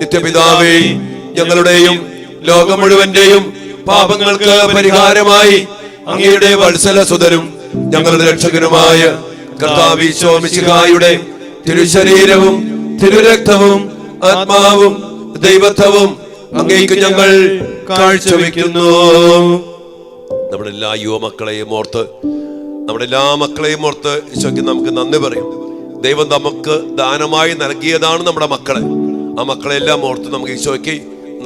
നിത്യപിതാവേ ഞങ്ങളുടെയും ലോകം മുഴുവന്റെയും പാപങ്ങൾക്ക് പരിഹാരമായി അങ്ങയുടെ വത്സല സുതരും ഞങ്ങളുടെ രക്ഷകനുമായ കർത്താവ് ഈശോ മിശിഹായുടെ തിരുശരീരവും തിരുരക്തവും ആത്മാവും ദൈവത്വവും അങ്ങേക്ക് ഞങ്ങൾ കാഴ്ചവെക്കുന്നു. നമ്മുടെ എല്ലാ യുവമക്കളെയും ഓർത്ത് നമ്മുടെ എല്ലാ മക്കളെയും ഓർത്ത് ഈശോയ്ക്ക് നമുക്ക് നന്ദി പറയും. ദൈവം നമുക്ക് ദാനമായി നൽകിയതാണ് നമ്മുടെ മക്കളെ. ആ മക്കളെല്ലാം ഓർത്ത് നമുക്ക് ഈശോയ്ക്ക്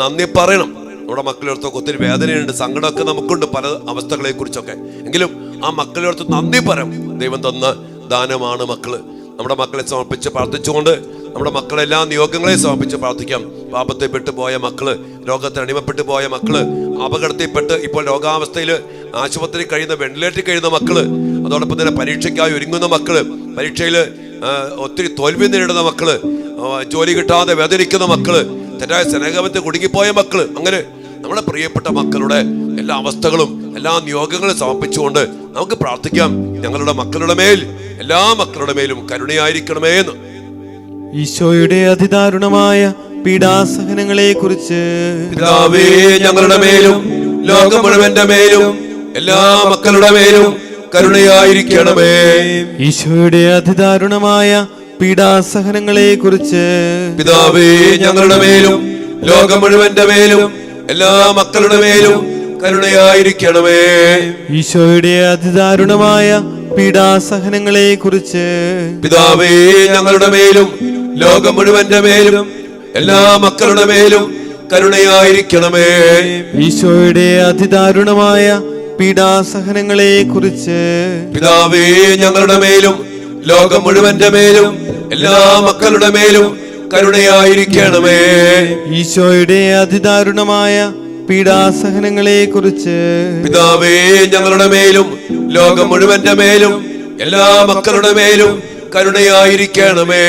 നന്ദി പറയണം. നമ്മുടെ മക്കളെ ഓർത്തൊക്കെ ഒത്തിരി വേദനയുണ്ട്, സങ്കടമൊക്കെ നമുക്കുണ്ട്, പല അവസ്ഥകളെ കുറിച്ചൊക്കെ. എങ്കിലും ആ മക്കളെ ഓർത്ത് നന്ദി പറയും. ദൈവം തന്ന ദാനമാണ് മക്കള്. നമ്മുടെ മക്കളെ സമർപ്പിച്ച് പ്രാർത്ഥിച്ചുകൊണ്ട് നമ്മുടെ മക്കളെല്ലാ നിയോഗങ്ങളെ സമർപ്പിച്ച് പ്രാർത്ഥിക്കാം. പാപത്തെപ്പെട്ടു പോയ മക്കള്, രോഗത്തിന് അടിമപ്പെട്ടു പോയ മക്കള്, അപകടത്തിൽപ്പെട്ട് ഇപ്പോൾ രോഗാവസ്ഥയിൽ ആശുപത്രി കഴിയുന്ന, വെന്റിലേറ്ററിൽ കഴിയുന്ന മക്കള്, അതോടൊപ്പം തന്നെ പരീക്ഷയ്ക്കായി ഒരുങ്ങുന്ന മക്കള്, പരീക്ഷയിൽ ഒത്തിരി തോൽവി നേരിടുന്ന മക്കള്, ജോലി കിട്ടാതെ വേദനിക്കുന്ന മക്കള്, തെറ്റായ സ്നേഹബന്ധത്തിൽ കുടുങ്ങിപ്പോയ മക്കള്, അങ്ങനെ നമ്മുടെ പ്രിയപ്പെട്ട മക്കളുടെ എല്ലാ അവസ്ഥകളും എല്ലാ നിയോഗങ്ങളും സമർപ്പിച്ചുകൊണ്ട് നമുക്ക് പ്രാർത്ഥിക്കാം. ഞങ്ങളുടെ മക്കളുടെ മേൽ, എല്ലാ മക്കളുടെ മേലും കരുണയായിരിക്കണമേ എന്ന്. ഈശോയുടെ അതിദാരുണമായ പീഡാസഹനങ്ങളെ കുറിച്ച് പിതാവേ ഞങ്ങളുടെ മേലും ലോകം മുഴുവന്റെ മേലും എല്ലാ മക്കളുടെ മേലും കരുണയായിരിക്കണമേ. ഈശോയുടെ അതിദാരുണമായ പീഡാസഹനങ്ങളെ കുറിച്ച് പിതാവേ ഞങ്ങളുടെ മേലും ലോകം മുഴുവന്റെ മേലും എല്ലാ മക്കളുടെ മേലും കരുണയായിരിക്കണമേ. ഈശോയുടെ അതിദാരുണമായ പീഡാസഹനങ്ങളെ കുറിച്ച് പിതാവേ ഞങ്ങളുടെ മേലും ലോകം മുഴുവന്റെ മേലും എല്ലാ മക്കളുടെ മേലും കരുണയായിരിക്കണമേ. ഈശോയുടെ അതിദാരുണമായ പീഡാസഹനങ്ങളെ കുറിച്ച് പിതാവേ ഞങ്ങളുടെ മേലും ലോകം മുഴുവന്റെ മേലും എല്ലാ മക്കളുടെ മേലും കരുണയായിരിക്കണമേ. ഈശോയുടെ അതിദാരുണമായ പീഡാസഹനങ്ങളെ കുറിച്ച് പിതാവേ ഞങ്ങളുടെ മേലും ലോകം മുഴുവന്റെ മേലും എല്ലാ മക്കളുടെ മേലും കരുണയായിരിക്കണമേ.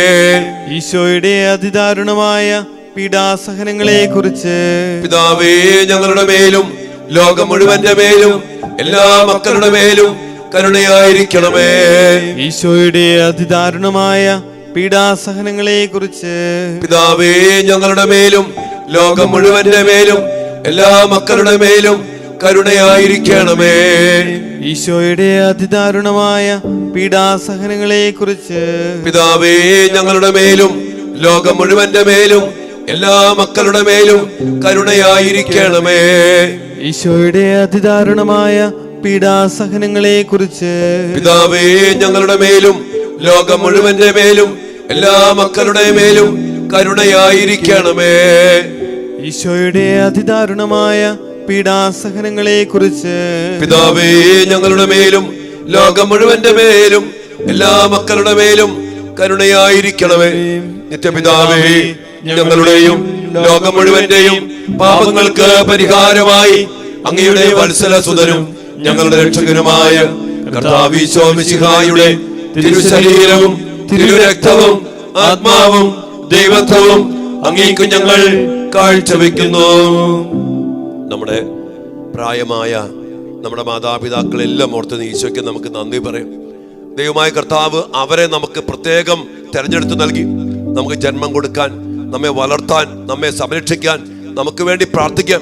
ഈശോയുടെ അതിദാരുണമായ പീഡാസഹനങ്ങളെ കുറിച്ച് പിതാവേ ഞങ്ങളുടെ മേലും ലോകം മുഴുവന്റെ മേലും എല്ലാ മക്കളുടെ മേലും കരുണയായിരിക്കണമേ. ഈശോയുടെ അതിദാരുണമായ പീഡാസഹനങ്ങളെ കുറിച്ച് പിതാവേ ഞങ്ങളുടെ മേലും ലോകം മുഴുവന്റെ മേലും എല്ലാ മക്കളുടെ മേലും കരുണയായിരിക്കണമേ. ഈശോയുടെ അതിദാരുണമായ പീഡാസഹനങ്ങളെ കുറിച്ച് പിതാവേ ഞങ്ങളുടെ മേലും ലോകം മുഴുവന്റെ മേലും എല്ലാ മക്കളുടെ മേലും കരുണയായിരിക്കണമേ. ഈശോയുടെ അതിദാരുണമായ പീഡാസഹനങ്ങളെ കുറിച്ച് പിതാവേ ഞങ്ങളുടെ മേലും ലോകം മുഴുവന്റെ മേലും എല്ലാ മക്കളുടെ മേലും കരുണയായിരിക്കണമേ. ഈശോയുടെ അതിദാരുണമായ പീഡാസഹനങ്ങളെ കുറിച്ച് പിതാവേ, ഞങ്ങളുടെ മേലും ലോകം മുഴുവന്റെ മേലും എല്ലാ മക്കളുടെ മേലും കരുണയായിരിക്കണമേ. നിത്യപിതാവേ, ഞങ്ങളുടെയും ലോകം മുഴുവന്റെയും പാപങ്ങൾക്ക് പരിഹാരമായി അങ്ങയുടെ വത്സലസുതനും ഞങ്ങളുടെ രക്ഷകനുമായ കർത്താവ് ഈശോ മിശിഹായുടെ തിരുശരീരവും തിരുരക്തവും ആത്മാവും ദൈവത്വവും അങ്ങേക്ക് ഞങ്ങൾ കാഴ്ചവെക്കുന്നു. നമ്മുടെ പ്രായമായ നമ്മുടെ മാതാപിതാക്കളെല്ലാം ഓർത്ത് ഈശോയ്ക്ക് നമുക്ക് നന്ദി പറയും. ദൈവമായ കർത്താവ് അവരെ നമുക്ക് പ്രത്യേകം തെരഞ്ഞെടുത്ത് നൽകി നമുക്ക് ജന്മം കൊടുക്കാൻ, നമ്മെ വളർത്താൻ, നമ്മെ സംരക്ഷിക്കാൻ, നമുക്ക് വേണ്ടി പ്രാർത്ഥിക്കാം.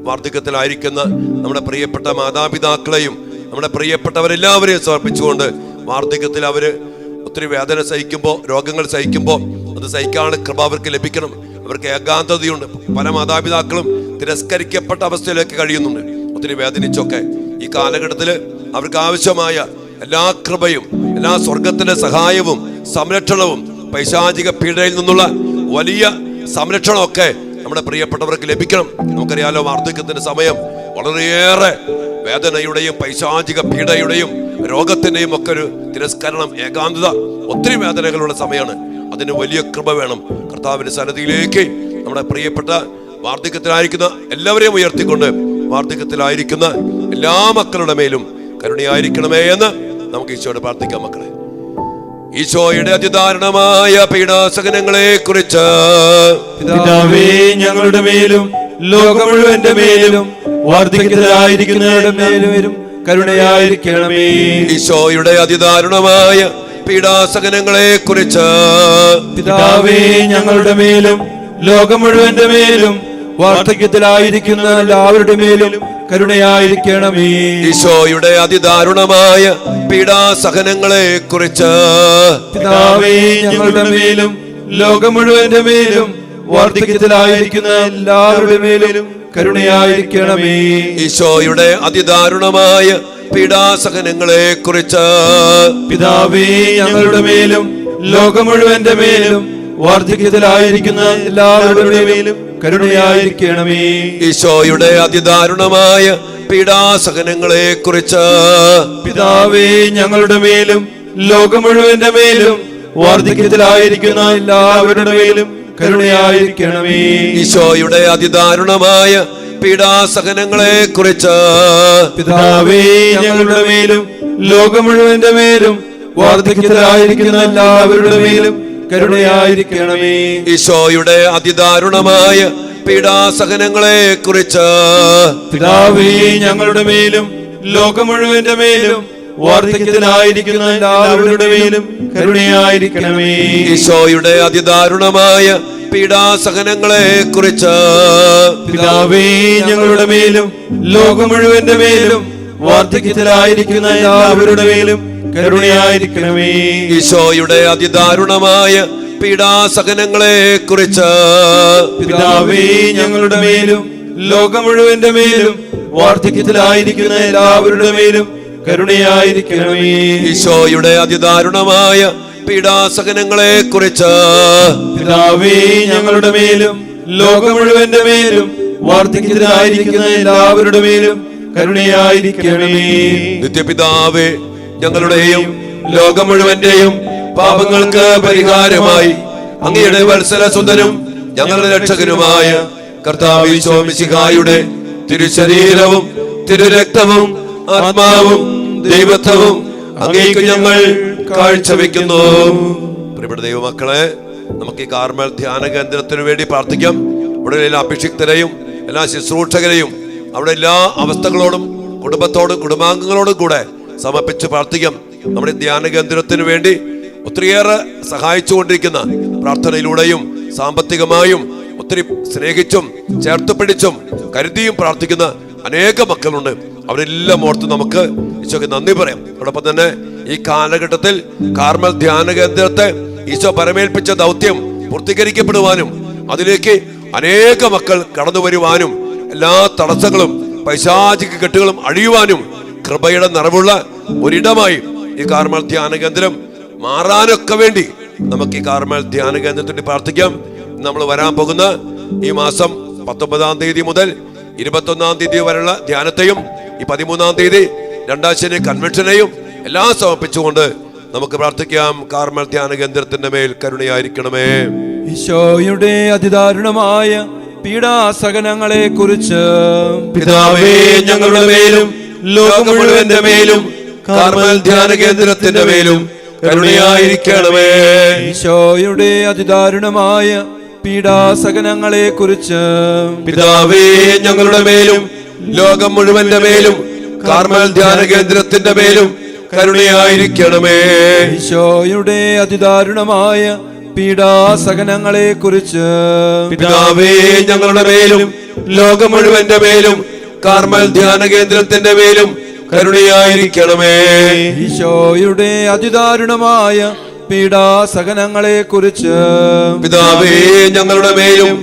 വാർദ്ധക്യത്തിലായിരിക്കുന്ന നമ്മുടെ പ്രിയപ്പെട്ട മാതാപിതാക്കളെയും നമ്മുടെ പ്രിയപ്പെട്ടവരെല്ലാവരെയും സമർപ്പിച്ചുകൊണ്ട് വാർദ്ധക്യത്തിൽ അവര് ഒത്തിരി വേദന സഹിക്കുമ്പോൾ, രോഗങ്ങൾ സഹിക്കുമ്പോൾ അത് സഹിക്കാനുള്ള കൃപ അവർക്ക് ലഭിക്കണം. അവർക്ക് ഏകാന്തതയുണ്ട്. പല മാതാപിതാക്കളും തിരസ്കരിക്കപ്പെട്ട അവസ്ഥയിലേക്ക് കഴിയുന്നുണ്ട്, ഒത്തിരി വേദനിച്ചൊക്കെ. ഈ കാലഘട്ടത്തിൽ അവർക്ക് ആവശ്യമായ എല്ലാ കൃപയും, എല്ലാ സ്വർഗത്തിന്റെ സഹായവും സംരക്ഷണവും, പൈശാചിക പീഡയിൽ നിന്നുള്ള വലിയ സംരക്ഷണമൊക്കെ നമ്മുടെ പ്രിയപ്പെട്ടവർക്ക് ലഭിക്കണം. നമുക്കറിയാലോ, വാർദ്ധക്യത്തിന്റെ സമയം വളരെയേറെ വേദനയുടെയും പൈശാചിക പീഡയുടെയും രോഗത്തിന്റെയും ഒക്കെ ഒരു തിരസ്കരണം, ഏകാന്തത, ഒത്തിരി വേദനകളുള്ള സമയമാണ്. അതിന് വലിയ കൃപ വേണം. കർത്താവിന്റെ സന്നിധിയിലേക്ക് നമ്മുടെ പ്രിയപ്പെട്ട വാർദ്ധക്യത്തിലായിരിക്കുന്ന എല്ലാവരെയും ഉയർത്തിക്കൊണ്ട് വാർദ്ധക്യത്തിലായിരിക്കുന്ന എല്ലാ മക്കളുടെ മേലും കരുണയായിരിക്കണമേ എന്ന് നമുക്ക് ഈശോയോട് പ്രാർത്ഥിക്കാം. മക്കളെ, ഈശോയുടെ അതിദാരുണമായ പീഡാസഹനങ്ങളെ കുറിച്ച് പിതാവേ, ഞങ്ങളുടെ മേലും ലോകം മുഴുവന്റെ മേലും വാർദ്ധക്യത്തിലായിരിക്കുന്നവരുടെ മേലും കരുണയായിരിക്കണമേ. ഈശോയുടെ അതിദാരുണമായ പീഡാസഹനങ്ങളെ കുറിച്ച് പിതാവേ, ഞങ്ങളുടെ മേലും ലോകം മുഴുവന്റെ മേലും വാർദ്ധക്യത്തിലായിരിക്കുന്ന എല്ലാവരുടെ മേലും കരുണയായിരിക്കണമേ. ഈശോയുടെ അതിദാരുണമായ പീഡാസഹനങ്ങളെ കുറിച്ച് പിതാവേ, ഞങ്ങളുടെ മേലും ലോകം മുഴുവന്റെ മേലും വാർദ്ധക്യത്തിലായിരിക്കുന്ന എല്ലാവരുടെ മേലും കരുണയായിരിക്കണമേ. ഈശോയുടെ അതിദാരുണമായ പീഡാസഹനങ്ങളെ കുറിച്ച് പിതാവേ, ഞങ്ങളുടെ മേലും ലോകം മുഴുവന്റെ മേലും വാർദ്ധക്യത്തിലായിരിക്കുന്ന എല്ലാവരുടെ മേലും കരുണയായിരിക്കണമേ. ഈശോയുടെ അതിദാരുണമായ പീഡാസഹനങ്ങളെ കുറിച്ച് പിതാവേ, ഞങ്ങളുടെ മേലും ലോകം മുഴുവന്റെ മേലും വാർദ്ധക്യത്തിലായിരിക്കുന്ന എല്ലാവരുടെ മേലും കരുണയായിരിക്കണമേ. ഈശോയുടെ അതിദാരുണമായ പീഡാസഹനങ്ങളെ കുറിച്ച് പിതാവേ, ഞങ്ങളുടെ മേലും ലോകം മുഴുവന്റെ മേലും വാർദ്ധക്യത്തിലായിരിക്കുന്ന എല്ലാവരുടെ മേലും കരുണയായിരിക്കണമേ. ഈശോയുടെ അതിദാരുണമായ പീഡാസഹനങ്ങളെ കുറിച്ച് പിതാവേ, ഞങ്ങളുടെ മേലും ലോകം മുഴുവന്റെ മേലും വാർദ്ധക്യത്തിലായിരിക്കുന്ന എല്ലാവരുടെ മേലും കരുണയായിരിക്കണമേ. ഈശോയുടെ അതിദാരുണമായ പീഡാസഹനങ്ങളെ കുറിച്ച് പിതാവേ, ഞങ്ങളുടെ മേലും ലോകം മുഴുവന്റെ മേലും വാർദ്ധക്യത്തിലായിരിക്കുന്ന എല്ലാവരുടെ മേലും കരുണയായിരിക്കണമേ. ഈശോയുടെ അതിദാരുണമായ പീഡാസഹനങ്ങളെ കുറിച്ച് പിതാവേ, ഞങ്ങളുടെ മേലും ലോകം മുഴുവന്റെ മേലും വാർദ്ധക്യത്തിലായിരിക്കുന്ന എല്ലാവരുടെ മേലും കരുണയായിരിക്കണമേ. ഈശോയുടെ അതിദാരുണമായ പീഡാസഹനങ്ങളെ കുറിച്ച് പിതാവേ, ഞങ്ങളുടെ മേലും ലോകം മുഴുവന്റെ മേലും വാർദ്ധക്യത്തിലായിരിക്കുന്ന എല്ലാവരുടെ മേലും കരുണയായിരിക്കണമേ. നിത്യപിതാവേ, ഞങ്ങളുടെയും ലോകം മുഴുവന്റെയും പാപങ്ങൾക്ക് പരിഹാരമായി അങ്ങയുടെ വത്സലസുതനും ഞങ്ങളുടെ രക്ഷകനുമായ കർത്താവ് ഈശോ മിശിഹായുടെ തിരുശരീരവും തിരുരക്തവും ആത്മാവും ദൈവത്വവും അങ്ങേക്ക് ഞങ്ങൾ കാഴ്ചവെക്കുന്നു. പ്രിയപ്പെട്ട ദൈവമക്കളെ, നമുക്ക് ഈ കാർമൽ ധ്യാന കേന്ദ്രത്തിനു വേണ്ടി പ്രാർത്ഥിക്കാം. ഇവിടെ എല്ലാ അഭിഷിക്തരെയും എല്ലാ ശുശ്രൂഷകരെയും അവിടെ എല്ലാ അവസ്ഥകളോടും കുടുംബത്തോടും കുടുംബാംഗങ്ങളോടും കൂടെ സമർപ്പിച്ച് പ്രാർത്ഥിക്കാം. നമ്മുടെ ധ്യാന കേന്ദ്രത്തിന് വേണ്ടി ഒത്തിരിയേറെ സഹായിച്ചുകൊണ്ടിരിക്കുന്ന, പ്രാർത്ഥനയിലൂടെയും സാമ്പത്തികമായും ഒത്തിരി സ്നേഹിച്ചും ചേർത്ത് പിടിച്ചും കരുതിയും പ്രാർത്ഥിക്കുന്ന അനേക മക്കളുണ്ട്. അവരെല്ലാം ഓർത്ത് നമുക്ക് ഈശോയ്ക്ക് നന്ദി പറയാം. അതോടൊപ്പം തന്നെ ഈ കാലഘട്ടത്തിൽ കാർമൽ ധ്യാന കേന്ദ്രത്തെ ഈശോ പരമേൽപ്പിച്ച ദൗത്യം പൂർത്തീകരിക്കപ്പെടുവാനും അതിലേക്ക് അനേക മക്കൾ കടന്നു വരുവാനും എല്ലാ തടസ്സങ്ങളും പൈശാചിക കെട്ടുകളും അഴിയുവാനും കൃപയുടെ നിറവുള്ള ഒരിടമായി ഈ കാർമൽ ധ്യാന കേന്ദ്രം മാറാനൊക്കെ വേണ്ടി നമുക്ക് ഈ കാർമൽ ധ്യാന കേന്ദ്രത്തിൽ പ്രാർത്ഥിക്കാം. നമ്മൾ വരാൻ പോകുന്ന ഈ മാസം 19-ാം തീയതി മുതൽ 21-ാം തീയതി വരെയുള്ള ധ്യാനത്തെയും ഈ 13-ാം തീയതി രണ്ടാം ശനി കൺവെൻഷനെയും എല്ലാം സമർപ്പിച്ചുകൊണ്ട് നമുക്ക് പ്രാർത്ഥിക്കാം. കാർമൽ ധ്യാന കേന്ദ്രത്തിന്റെ മേൽ കരുണയായിരിക്കണമേ. ഈശോയുടെ അതിദാരുണമായ പീഡാസഹനങ്ങളെ കുറിച്ച് പിതാവേ, ഞങ്ങളുടെ മേലും ലോകം മുഴുവന്റെ മേലും കാർമൽ ധ്യാന കേന്ദ്രത്തിന്റെ മേലും കരുണയായിരിക്കണമേ. ഈശോയുടെ അതിദാരുണമായ പീഡാസഹനങ്ങളെ കുറിച്ച് പിതാവേ, ഞങ്ങളുടെ മേലും ലോകം മുഴുവന്റെ മേലും കാർമൽ ധ്യാന കേന്ദ്രത്തിന്റെ മേലും കരുണയായിരിക്കണമേ. ഈശോയുടെ അതിദാരുണമായ പീഡാസഹനങ്ങളെ കുറിച്ച് പിതാവേ, ഞങ്ങളുടെ മേലും ലോകം മുഴുവന്റെ മേലും കാർമൽ ധ്യാന കേന്ദ്രത്തിന്റെ മേലും കരുണയായിരിക്കണമേ. ഈശോയുടെ അതിദാരുണമായ പീഡാസഹനങ്ങളെ കുറിച്ച് പിതാവേ, ഞങ്ങളുടെ മേലും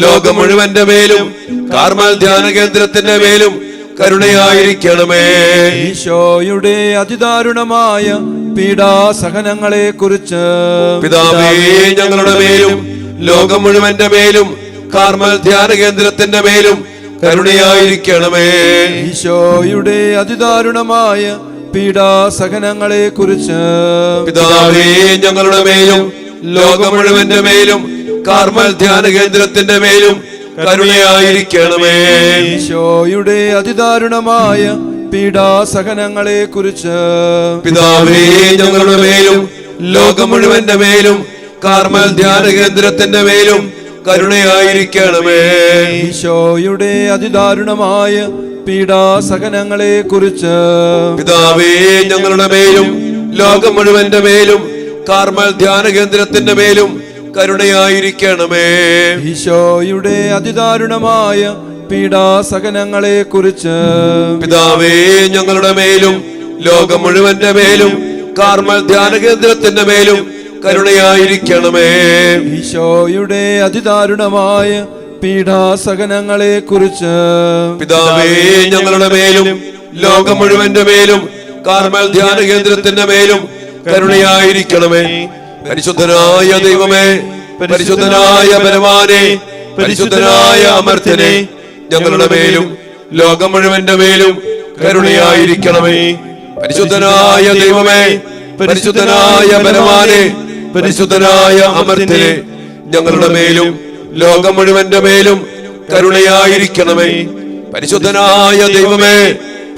ലോകം മുഴുവന്റെ മേലും കാർമൽ ധ്യാന കേന്ദ്രത്തിന്റെ മേലും കരുണയായിരിക്കണമേ. ഈശോയുടെ അതിദാരുണമായ പീഡാസഹനങ്ങളെ കുറിച്ച് പിതാവേ, ഞങ്ങളുടെ മേലും ലോകം മുഴുവന്റെ മേലും കാർമൽ ധ്യാന കേന്ദ്രത്തിന്റെ മേലും കരുണയായിരിക്കണമേ. ഈശോയുടെ അതിദാരുണമായ പീഡാസഹനങ്ങളെ കുറിച്ച് പിതാവേ, ഞങ്ങളുടെ മേലും ലോകം മുഴുവന്റെ മേലും കാർമൽ ധ്യാന കേന്ദ്രത്തിന്റെ മേലും കരുണയായിരിക്കണമേ. ഈശോയുടെ അതിദാരുണമായ പീഡാസഹനങ്ങളെ കുറിച്ച് പിതാവേ, ഞങ്ങളുടെ മേലും ലോകം മുഴുവന്റെ മേലും കാർമൽ ധ്യാന കേന്ദ്രത്തിന്റെ മേലും കരുണയായിരിക്കണമേ. ഈശോയുടെ അതിദാരുണമായ പീഡാസഹനങ്ങളെ കുറിച്ച് പിതാവേ, ഞങ്ങളുടെ മേലും ലോകം മുഴുവന്റെ മേലും കാർമൽ ധ്യാന കേന്ദ്രത്തിന്റെ മേലും കരുണയായിരിക്കണമേ. ഈശോയുടെ അതിദാരുണമായ പീഡാസഹനങ്ങളെ കുറിച്ച് പിതാവേ, ഞങ്ങളുടെ മേലും ലോകം മുഴുവന്റെ മേലും കാർമൽ ധ്യാന കേന്ദ്രത്തിന്റെ മേലും കരുണയായിരിക്കണമേ. ഈശോയുടെ അതിദാരുണമായ പീഡാസഹനങ്ങളെ കുറിച്ച് പിതാവേ, ഞങ്ങളുടെ മേലും ലോകം മുഴുവന്റെ മേലും കാർമൽ ധ്യാന കേന്ദ്രത്തിന്റെ മേലും കരുണയായിരിക്കണമേ. പരിശുദ്ധനായ ദൈവമേ, പരിശുദ്ധനായ ബലവാനെ, പരിശുദ്ധനായ അമർത്യനെ, ഞങ്ങളുടെ മേലും ലോകം മുഴുവന്റെ മേലും കരുണയായിരിക്കണമേ. പരിശുദ്ധനായ ദൈവമേ, പരിശുദ്ധനായ ബലവാനെ, പരിശുദ്ധനായ അമർത്യനെ, ഞങ്ങളുടെ മേലും ലോകം മുഴുവന്റെ മേലും കരുണയായിരിക്കണമേ. പരിശുദ്ധനായ ദൈവമേ,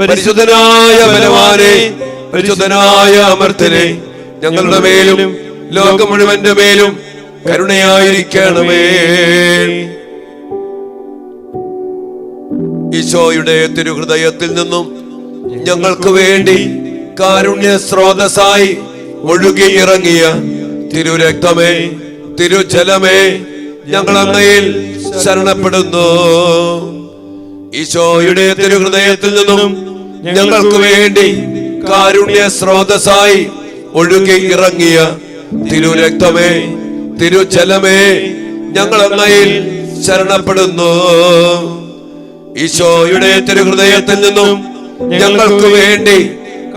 പരിശുദ്ധനായ ബലവാനെ, പരിശുദ്ധനായ അമർത്യനെ, ഞങ്ങളുടെ മേലും ലോകം മുഴുവന്റെ മേലും കരുണയായിരിക്കണമേ. ഈശോയുടെ തിരുഹൃദയത്തിൽ നിന്നും ഞങ്ങൾക്ക് വേണ്ടി കാരുണ്യ സ്രോതസ്സായി ഒഴുകി ഇറങ്ങിയ തിരുരക്തമേ, തിരുജലമേ, ഞങ്ങൾ അങ്ങയിൽ ശരണപ്പെടുന്നു. ഈശോയുടെ തിരുഹൃദയത്തിൽ നിന്നും ഞങ്ങൾക്ക് വേണ്ടി കാരുണ്യ സ്രോതസ്സായി ഒഴുകി ഇറങ്ങിയ തിരുരക്തമേ, തിരുജലമേ, ഞങ്ങൾ അങ്ങയിൽ ശരണപ്പെടുന്നു. ഈശോയുടെ തിരുഹൃദയത്തിൽ നിന്നും ഞങ്ങൾക്ക് വേണ്ടി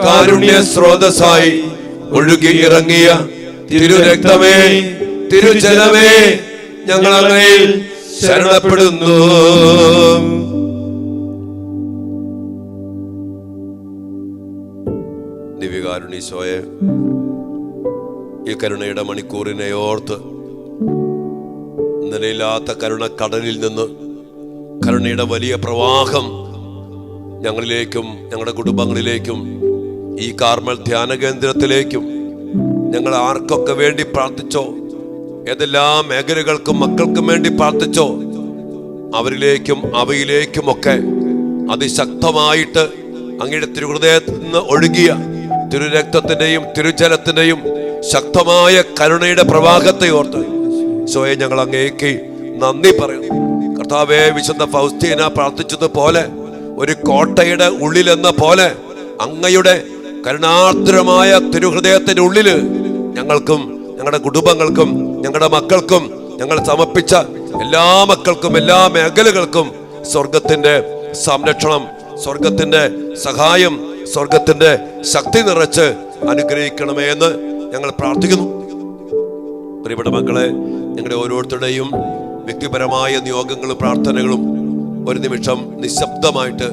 കാരുണ്യ സ്രോതസ്സായി ഒഴുകി ഇറങ്ങിയ തിരുരക്തമേ, തിരുജലമേ, ഞങ്ങൾ അങ്ങയിൽ ശരണപ്പെടുന്നു. ദിവ്യകാരുണ്യീശോയെ, ഈ കരുണയുടെ മണിക്കൂറിനെ ഓർത്ത് നിലയില്ലാത്ത കരുണക്കടലിൽ നിന്ന് കരുണയുടെ വലിയ പ്രവാഹം ഞങ്ങളിലേക്കും ഞങ്ങളുടെ കുടുംബങ്ങളിലേക്കും ഈ കാർമൽ ധ്യാന കേന്ദ്രത്തിലേക്കും ഞങ്ങൾ ആർക്കൊക്കെ വേണ്ടി പ്രാർത്ഥിച്ചോ, ഏതെല്ലാം മേഖലകൾക്കും മക്കൾക്കും വേണ്ടി പ്രാർത്ഥിച്ചോ, അവരിലേക്കും അവയിലേക്കുമൊക്കെ അതിശക്തമായിട്ട് അങ്ങയുടെ തിരുഹൃദയത്തിൽ നിന്ന് ഒഴുകിയ തിരുരക്തത്തിന്റെയും തിരുജലത്തിന്റെയും ശക്തമായ കരുണയുടെ പ്രവാഹത്തെ ഓർത്ത് ഈശോയെ ഞങ്ങൾ അങ്ങേക്ക് നന്ദി പറയുന്നു. കർത്താവേ, വിശുദ്ധ ഫൗസ്തീന പ്രാർത്ഥിച്ചതുപോലെ ഒരു കോട്ടയുടെ ഉള്ളിലെന്ന പോലെ അങ്ങയുടെ കരുണാർദ്രമായ തിരുഹൃദയത്തിന്റെ ഉള്ളില് ഞങ്ങൾക്കും ഞങ്ങളുടെ കുടുംബങ്ങൾക്കും ഞങ്ങളുടെ മക്കൾക്കും ഞങ്ങൾ സമർപ്പിച്ച എല്ലാ മക്കൾക്കും എല്ലാ മേഖലകൾക്കും സ്വർഗത്തിന്റെ സംരക്ഷണം, സ്വർഗത്തിന്റെ സഹായം, സ്വർഗത്തിന്റെ ശക്തി നിറച്ച് അനുഗ്രഹിക്കണമേ എന്ന് ഞങ്ങൾ പ്രാർത്ഥിക്കുന്നു. പ്രിയപ്പെട്ട മക്കളെ, ഞങ്ങളുടെ ഓരോരുത്തരുടെയും വ്യക്തിപരമായ നിയോഗങ്ങളും പ്രാർത്ഥനകളും ഒരു നിമിഷം നിശബ്ദമായിട്ട്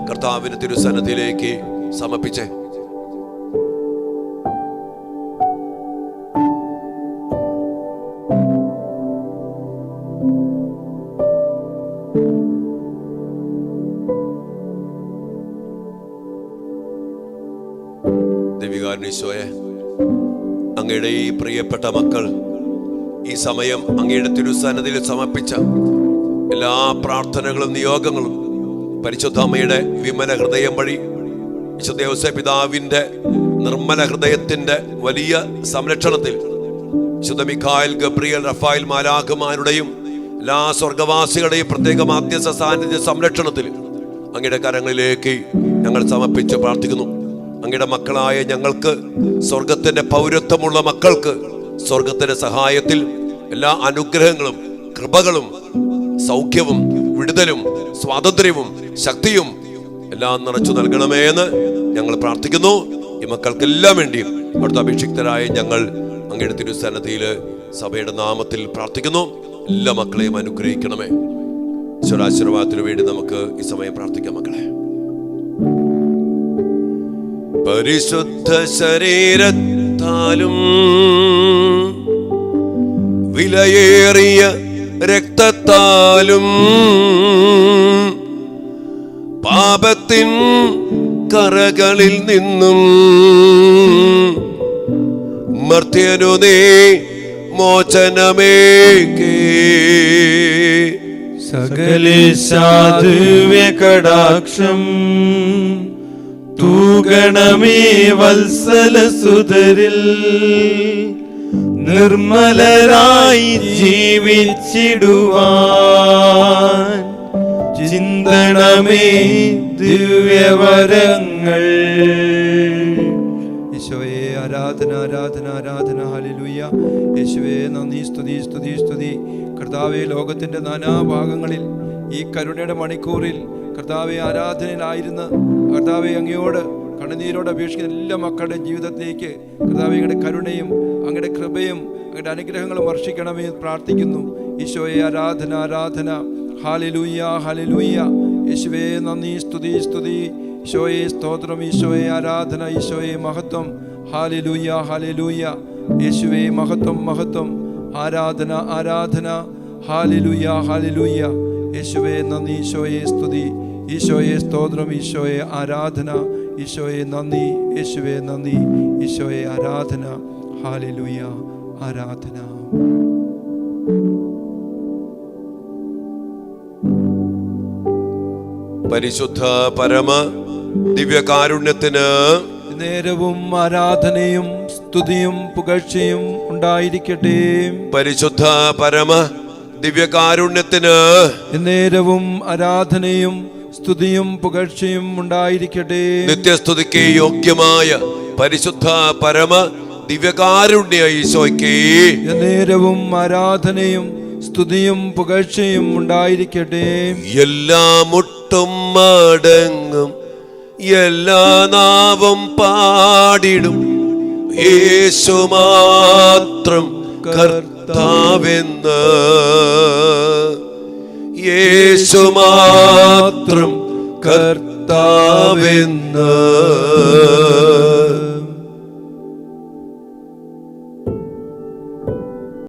കർത്താവിന്റെ തിരുസന്നിധിയിലേക്ക് സമർപ്പിച്ചേ. ദൈവികാരുണ്യശോയെ, അങ്ങയുടെ ഈ പ്രിയപ്പെട്ട മക്കൾ ഈ സമയം അങ്ങയുടെ തിരുസന്നിധിയിൽ സമർപ്പിച്ച എല്ലാ പ്രാർത്ഥനകളും നിയോഗങ്ങളും പരിശുദ്ധ അമ്മയുടെ വിമല ഹൃദയം വഴി വിശുദ്ധ യോസേപ്പ് പിതാവിന്റെ നിർമ്മല ഹൃദയത്തിന്റെ വലിയ സംരക്ഷണത്തിൽ വിശുദ്ധ മിഖായേൽ, ഗബ്രിയേൽ, റഫായേൽ മാലാഖമാരുടെയും എല്ലാ സ്വർഗവാസികളുടെയും പ്രത്യേക മാധ്യസ്ഥ സാന്നിധ്യ സംരക്ഷണത്തിൽ അങ്ങയുടെ കരങ്ങളിലേക്ക് ഞങ്ങൾ സമർപ്പിച്ച് പ്രാർത്ഥിക്കുന്നു. അങ്ങയുടെ മക്കളായ ഞങ്ങൾക്ക്, സ്വർഗത്തിന്റെ പൗരത്വമുള്ള മക്കൾക്ക്, സ്വർഗത്തിന്റെ സഹായത്തിൽ എല്ലാ അനുഗ്രഹങ്ങളും കൃപകളും സൗഖ്യവും വിടുതലും സ്വാതന്ത്ര്യവും ശക്തിയും എല്ലാം നിറച്ചു നൽകണമേ എന്ന് ഞങ്ങൾ പ്രാർത്ഥിക്കുന്നു. ഈ മക്കൾക്കെല്ലാം വേണ്ടിയും അവിടുത്തെ അഭിഷിക്തരായ ഞങ്ങൾ അങ്ങയുടെ തിരുസന്നിധിയിൽ സഭയുടെ നാമത്തിൽ പ്രാർത്ഥിക്കുന്നു. എല്ലാ മക്കളെയും അനുഗ്രഹിക്കണമേ. ഈശ്വരാശീർവാദത്തിനു വേണ്ടി നമുക്ക് ഈ സമയം പ്രാർത്ഥിക്കാം. മക്കളെ, പരിശുദ്ധ ശരീരത്താലും വിലയേറിയ രക്തത്താലും പാപത്തിൻ കറകളിൽ നിന്നും മർത്യനു നീ മോചനമേകി. സകലേശാദിവ്യ കടാക്ഷം തൂഗണമേ വത്സലസുതരിൽ നിർമ്മലരായി ജീവിച്ചിടുവാൻ ചിന്തണമേ ദിവ്യവരങ്ങൾ. യേശുവേ ആരാധന ആരാധന ആരാധന. ഹല്ലേലൂയ. യേശുവേ നന്ദി, സ്തുതി സ്തുതി സ്തുതി. കർത്താവേ, ലോകത്തിന്റെ നാനാഭാഗങ്ങളിൽ ഈ കരുണയുടെ മണിക്കൂറിൽ കർത്താവെ ആരാധനയിലായിരുന്ന് കർത്താവെ അങ്ങയോട് കണ്ണുനീരോട് അപേക്ഷിക്കുന്ന എല്ലാ മക്കളുടെ ജീവിതത്തിലേക്ക് കർത്താവെ അങ്ങയുടെ കരുണയും അങ്ങയുടെ കൃപയും അങ്ങയുടെ അനുഗ്രഹങ്ങളും വർഷിക്കണമേ എന്ന് പ്രാർത്ഥിക്കുന്നു. ഈശോയെ ആരാധന ആരാധന. Hallelujah hallelujah. യേശുവേ നന്ദി, സ്തുതി സ്തുതി. ഈശോയെ സ്തോത്രം, ഈശോയെ ആരാധന, ഈശോയെ മഹത്വം. Hallelujah hallelujah. യേശുവേ മഹത്വം മഹത്വം. ആരാധന ആരാധന. Hallelujah hallelujah. യേശുവേ നന്ദി, ഈശോയെ സ്തുതി, ഈശോയെ സ്തോത്രം, ഈശോയെ ആരാധന, ഈശോയെ നന്ദി, യേശുവേ നന്ദി, ഈശോയെ ആരാധന. ഹല്ലേലൂയ ആരാധന. പരിശുദ്ധ പരമ ദിവ്യകാരുണ്യത്തിന് നേരവും ആരാധനയും സ്തുതിയും പുകഴ്ചയും ഉണ്ടായിരിക്കട്ടെ. പരിശുദ്ധ പരമ ദിവ്യകാരുണ്യത്തിന് നേരവും ആരാധനയും സ്തുതിയും പുകഴ്ചയും ഉണ്ടായിരിക്കട്ടെ. നിത്യസ്തുതിക്ക് യോഗ്യമായ പരിശുദ്ധ പരമ ദിവ്യകാരുണ്യ ഈശോയ്ക്ക് നേരവും ആരാധനയും സ്തുതിയും പുകഴ്ചയും ഉണ്ടായിരിക്കട്ടെ. എല്ലാ മുട്ടും മടങ്ങും എല്ലാ നാവും പാടിടും യേശു മാത്രം കർത്താവെന്ന്, യേശു മാത്രം കർത്താവെന്ന്.